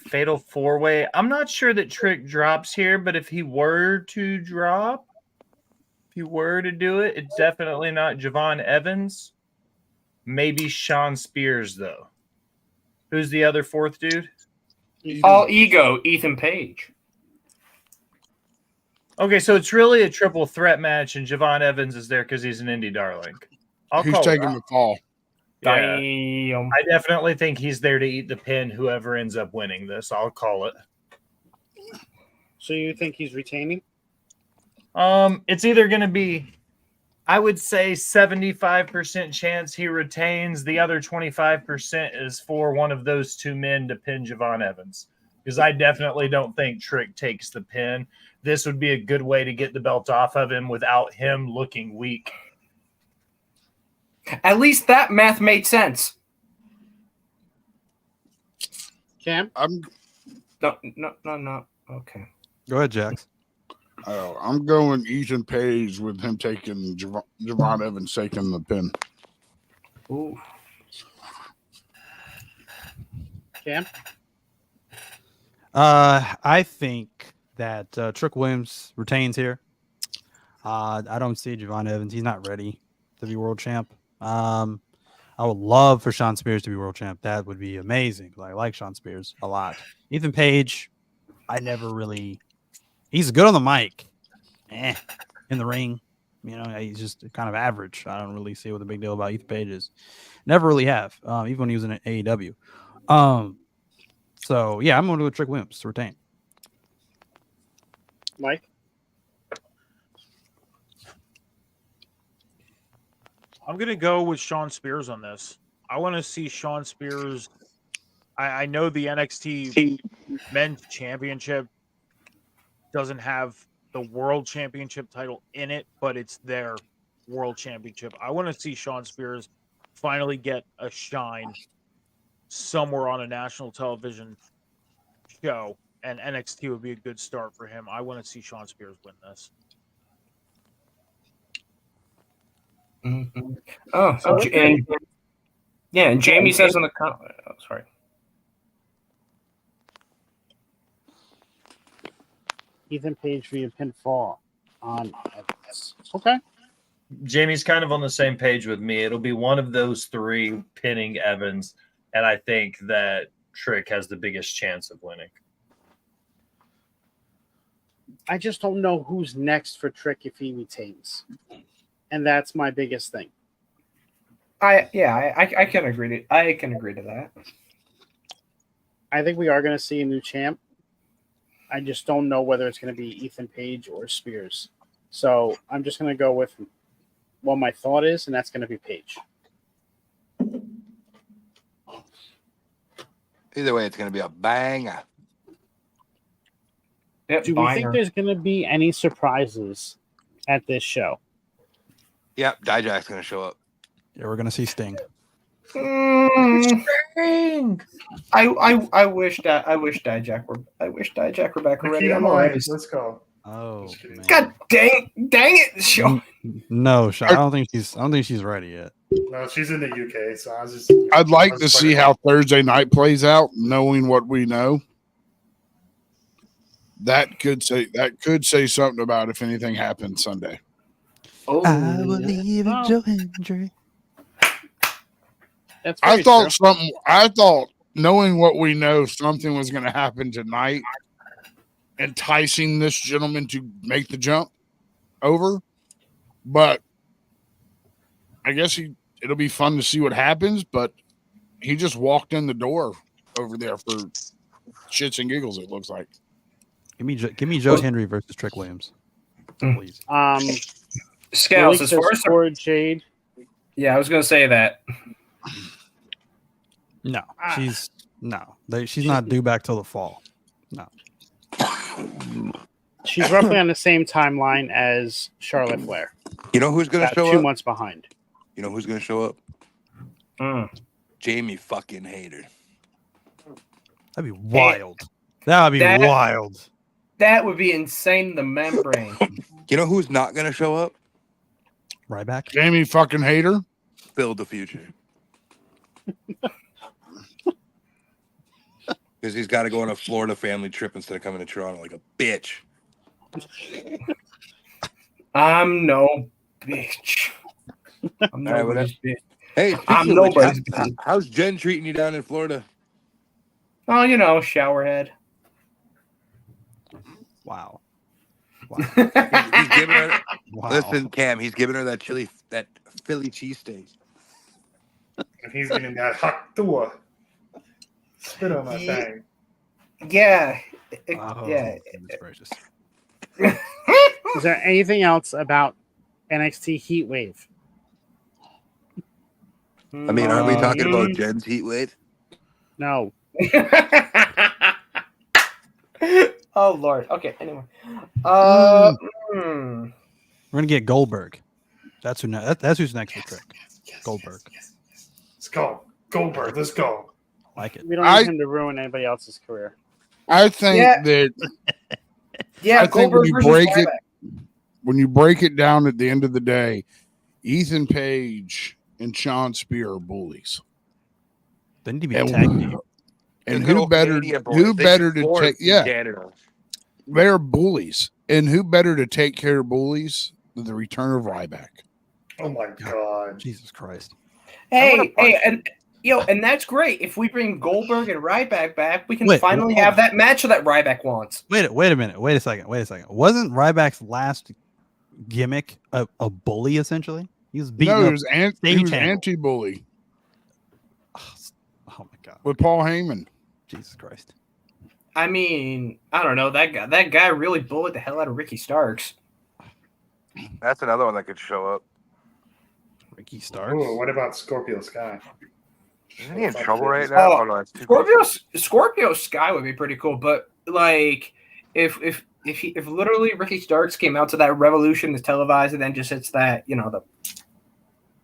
Fatal 4-way. I'm not sure that Trick drops here, but if he were to drop, if he were to do it, it's definitely not Javon Evans. Maybe Sean Spears, though. Who's the other fourth dude? All ego, Ethan Page. Okay, so it's really a triple threat match, and Javon Evans is there because he's an indie darling. He's taking the fall. Yeah. Damn. I definitely think he's there to eat the pin, whoever ends up winning this. I'll call it. So you think he's retaining? It's either going to be, I would say 75% chance he retains. The other 25% is for one of those two men to pin Javon Evans. Because I definitely don't think Trick takes the pin. This would be a good way to get the belt off of him without him looking weak. At least that math made sense. Cam? No. Okay. Go ahead, Jax. I'm going Ethan Page with him taking Javon Evans taking the pin. Ooh. Cam? I think that Trick Williams retains here. I don't see Javon Evans. He's not ready to be world champ. I would love for Sean Spears to be world champ. That would be amazing. I like Sean Spears a lot. Ethan Page, he's good on the mic. In the ring, he's just kind of average. I don't really see what the big deal about Ethan Page is. Never really have, even when he was in AEW. So yeah, I'm going to go with Trick Williams to retain. Mike? I'm going to go with Sean Spears on this. I want to see Sean Spears. I know the NXT Men's Championship doesn't have the World Championship title in it, but it's their World Championship. I want to see Sean Spears finally get a shine somewhere on a national television show, and NXT would be a good start for him. I want to see Sean Spears win this. Mm-hmm. And Jamie says in the comment. Oh, sorry. Ethan Page via pinfall on Evans. Okay. Jamie's kind of on the same page with me. It'll be one of those three pinning Evans, and I think that Trick has the biggest chance of winning. I just don't know who's next for Trick if he retains. And that's my biggest thing. I can agree to that. I think we are going to see a new champ. I just don't know whether it's going to be Ethan Page or Spears. So I'm just going to go with what my thought is, and that's going to be Page. Either way, it's going to be a banger. Yep, Do we think there's going to be any surprises at this show? Yep, Dijak's going to show up. Yeah, we're going to see Sting. Sting. I wish Dijak were back already. I'm always. Let's go. Oh, man. God dang it, Sean. No, Sean, I don't think she's ready yet. No, she's in the UK, so I'd like to see how Thursday night plays out, knowing what we know. That could say something about if anything happens Sunday. Oh, I believe in Joe Hendry. That's I true. thought knowing what we know, something was going to happen tonight, enticing this gentleman to make the jump over. But I guess it'll be fun to see what happens. But he just walked in the door over there for shits and giggles. It looks like. Give me Joe Henry versus Trick Williams, please. Scales, as far as for Jade. Yeah, I was gonna say that. No, she's not due back till the fall. No. She's roughly on the same timeline as Charlotte Flair. You know who's going to show up? 2 months behind. You know who's going to show up? Jamie fucking Hayter. That'd be wild. That would be wild. That would be insane in the membrane. You know who's not going to show up? Ryback. Jamie fucking Hayter. Build the future. Because he's got to go on a Florida family trip instead of coming to Toronto like a bitch. I'm no bitch. I'm nobody's bitch. Hey, I'm nobody's bitch. How's Jen treating you down in Florida? Oh, showerhead. Wow. He's giving her. Wow. Listen, Cam, he's giving her that Philly cheesesteak. And he's getting that hot tour. Spit on my thing. Yeah. Yeah. Gracious. Is there anything else about NXT Heatwave? I mean, aren't we talking about Jen's Heatwave? No. Oh Lord. Okay. Anyway, we're gonna get Goldberg. That's who's next for Trick. Goldberg. Let's go, Goldberg. Let's go. I like it. We don't need him to ruin anybody else's career. I think that. Yeah, I think Goldberg when you break it down at the end of the day, Ethan Page and Sean Spear are bullies. They need to be a tag team. And who better to take? Yeah, they're bullies. And who better to take care of bullies than the return of Ryback? Oh my God, Jesus Christ! Hey, and that's great. If we bring Goldberg and Ryback back, we can finally have that match that Ryback wants. Wait a minute. Wait a second. Wasn't Ryback's last gimmick a bully essentially? He was beating he was anti-bully. Oh my God! With Paul Heyman. Jesus Christ. I mean, I don't know. That guy really bullied the hell out of Ricky Starks. That's another one that could show up. Ricky Starks. Ooh, what about Scorpio Sky? Isn't he in trouble right now? No, it's too Scorpio Sky would be pretty cool, but like if literally Ricky Starks came out to that Revolution is televised and then just hits that, the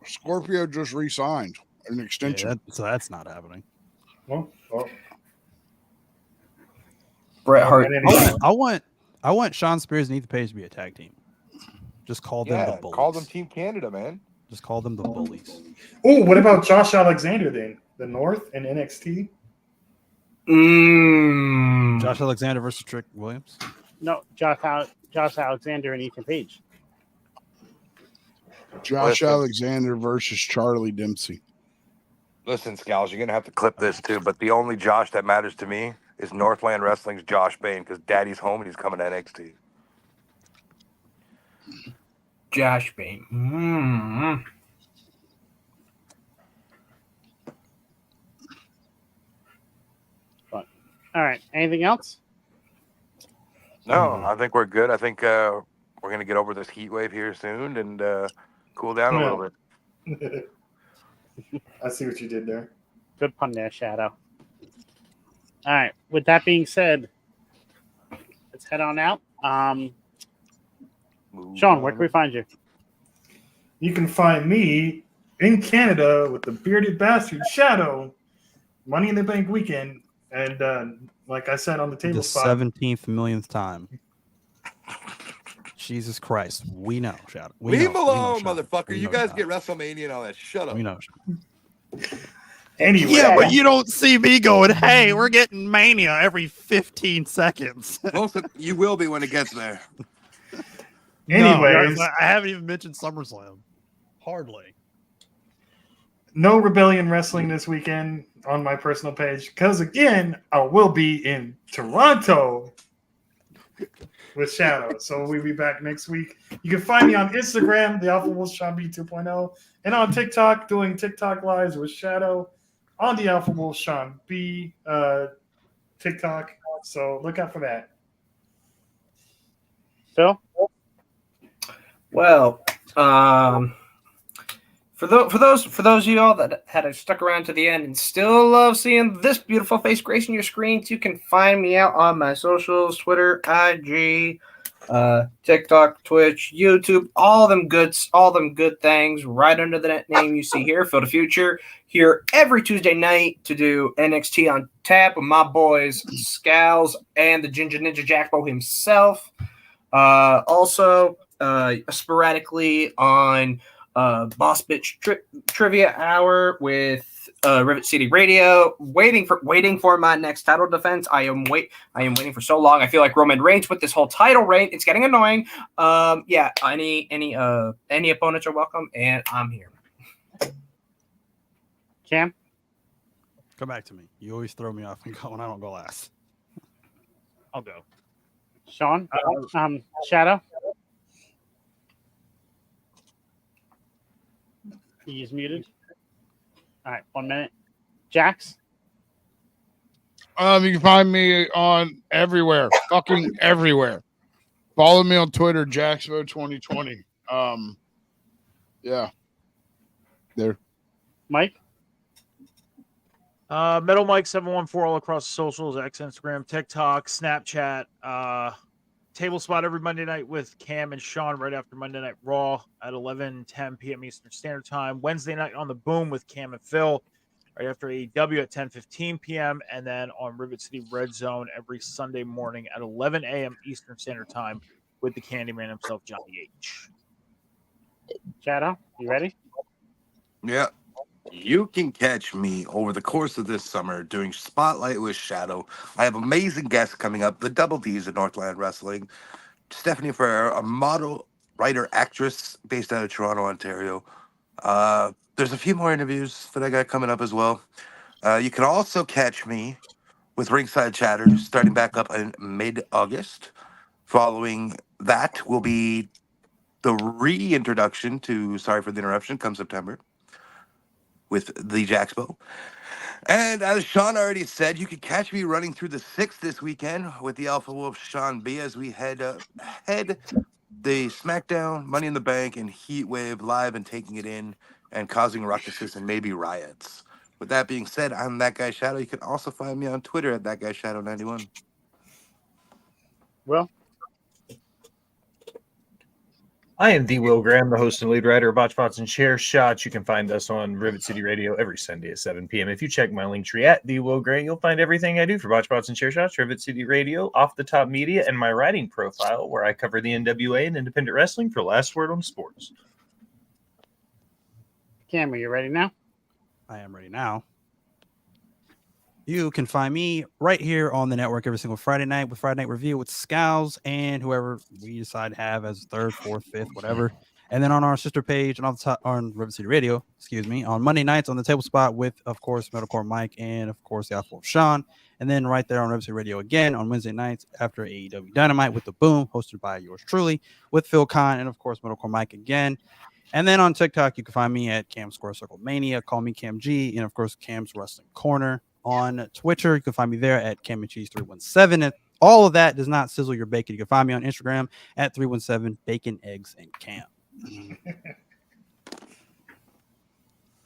Scorpio just re-signed an extension. Yeah, so that's not happening. Well. Bret Hart. I want Sean Spears and Ethan Page to be a tag team. Just call them the bullies. Call them Team Canada, man. Just call them the bullies. Oh, what about Josh Alexander then? The North and NXT? Josh Alexander versus Trick Williams? No, Josh Alexander and Ethan Page. Josh Alexander versus Charlie Dempsey. Listen, Scals, you're going to have to clip this too, but the only Josh that matters to me is Northland Wrestling's Josh Bain because Daddy's home and he's coming to NXT. Josh Bain. All right. Anything else? No, I think we're good. I think we're going to get over this heat wave here soon and cool down a little bit. I see what you did there. Good pun there, Shadow. All right. With that being said, let's head on out. Sean, where can we find you? You can find me in Canada with the bearded bastard Shadow, Money in the Bank weekend, and like I said on the table the spot, 17th millionth time. Jesus Christ, we know, Shadow. Leave him alone, motherfucker. You guys get WrestleMania and all that. Shut up. We know. Anyway, yeah, but you don't see me going, hey, we're getting Mania every 15 seconds. You will be when it gets there. Anyways, no, I haven't even mentioned SummerSlam. Hardly. No Rebellion Wrestling this weekend on my personal page because, again, I will be in Toronto with Shadow. So we'll be back next week. You can find me on Instagram, the Alpha Wolf Sean B 2.0, and on TikTok, doing TikTok lives with Shadow on the Alpha Wolf Sean B. TikTok. So look out for that. Phil? Well, for those of you all that had stuck around to the end and still love seeing this beautiful face gracing your screens, you can find me out on my socials: Twitter, IG, TikTok, Twitch, YouTube, all them good things right under the name you see here. Phil the Future, here every Tuesday night to do NXT on tap with my boys Scals and the Ginger Ninja Jackbo himself. Also, sporadically on Boss Bitch Trivia Hour with Rivet City Radio. Waiting for my next title defense. I am waiting for so long. I feel like Roman Reigns with this whole title reign. It's getting annoying. Yeah. Any opponents are welcome, and I'm here. Cam? Come back to me. You always throw me off when I don't go last. I'll go. Sean? Shadow? He's muted. All right, 1 minute. Jax? You can find me on everywhere, fucking everywhere. Follow me on Twitter, Jaxvo2020. Yeah. There. Mike? Metal Mike 714 all across the socials, X, Instagram, TikTok, Snapchat. Table spot every Monday night with Cam and Sean right after Monday Night Raw at 11:10 p.m. Eastern Standard Time. Wednesday night on the Boom with Cam and Phil right after AEW at 10:15 p.m. And then on Rivet City Red Zone every Sunday morning at 11 a.m. Eastern Standard Time with the Candyman himself, Johnny H. Shadow, you ready? Yeah. You can catch me over the course of this summer doing Spotlight with Shadow. I have amazing guests coming up. The Double D's of Northland Wrestling. Stephanie Ferrer, a model, writer, actress based out of Toronto, Ontario. There's a few more interviews that I got coming up as well. You can also catch me with Ringside Chatter starting back up in mid-August. Following that will be the reintroduction to Sorry for the Interruption come September with the Jaxpo. And as Sean already said, you can catch me running through the 6th this weekend with the Alpha Wolf Sean B as we head the SmackDown, Money in the Bank, and Heatwave live and taking it in and causing ruckuses and maybe riots. With that being said, I'm That Guy Shadow. You can also find me on Twitter at ThatGuyShadow91. Will? I am the Will Graham, the host and lead writer of Botch Bots and Chair Shots. You can find us on Rivet City Radio every Sunday at 7 p.m. If you check my link tree at the Will Graham, you'll find everything I do for Botch Bots and Chair Shots, Rivet City Radio, Off the Top Media, and my writing profile where I cover the NWA and independent wrestling for Last Word on Sports. Cam, are you ready now? I am ready now. You can find me right here on the network every single Friday night with Friday Night Review with Scowls and whoever we decide to have as third, fourth, fifth, whatever. And then on our sister page and on Rivet City Radio, on Monday nights on the Table Spot with, of course, Metalcore Mike and, of course, the Alpha Wolf Sean. And then right there on Rivet City Radio again on Wednesday nights after AEW Dynamite with The Boom, hosted by yours truly, with Phil Khan and, of course, Metalcore Mike again. And then on TikTok, you can find me at Cam Square Circle Mania. Call me Cam G. And, of course, Cam's Wrestling Corner. On Twitter, you can find me there at Cam and Cheese 317. If all of that does not sizzle your bacon, you can find me on Instagram at 317 Bacon, Eggs, and Cam.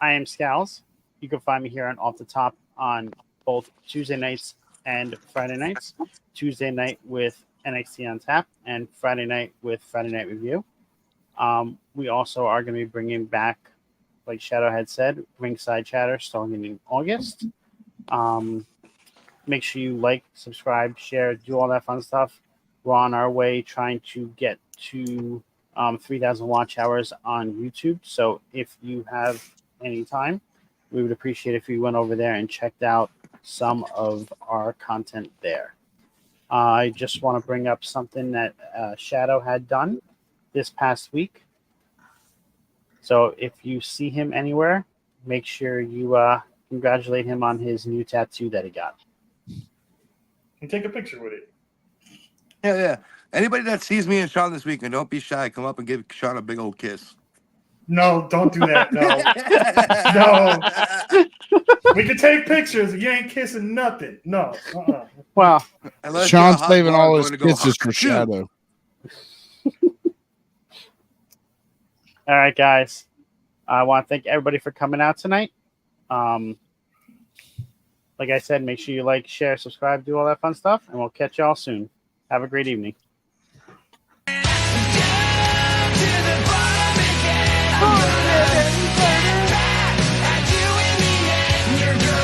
I am Scowls. You can find me here on Off the Top on both Tuesday nights and Friday nights. Tuesday night with NXT on Tap and Friday night with Friday Night Review. We also are going to be bringing back, like Shadow had said, Ringside Chatter starting in August. Make sure you like, subscribe, share, do all that fun stuff. We're on our way trying to get to 3,000 watch hours on YouTube. So if you have any time, we would appreciate if you went over there and checked out some of our content there. I just want to bring up something that Shadow had done this past week. So if you see him anywhere, make sure you congratulate him on his new tattoo that he got. And take a picture with it. Yeah. Anybody that sees me and Sean this weekend, don't be shy. Come up and give Sean a big old kiss. No, don't do that. No. We can take pictures. You ain't kissing nothing. No. Well, Unless Sean's you're a hot saving blonde all his going to go kisses hot for shoot. Shadow. all right, guys. I want to thank everybody for coming out tonight. Like I said, make sure you like, share, subscribe, do all that fun stuff, and we'll catch y'all soon. Have a great evening.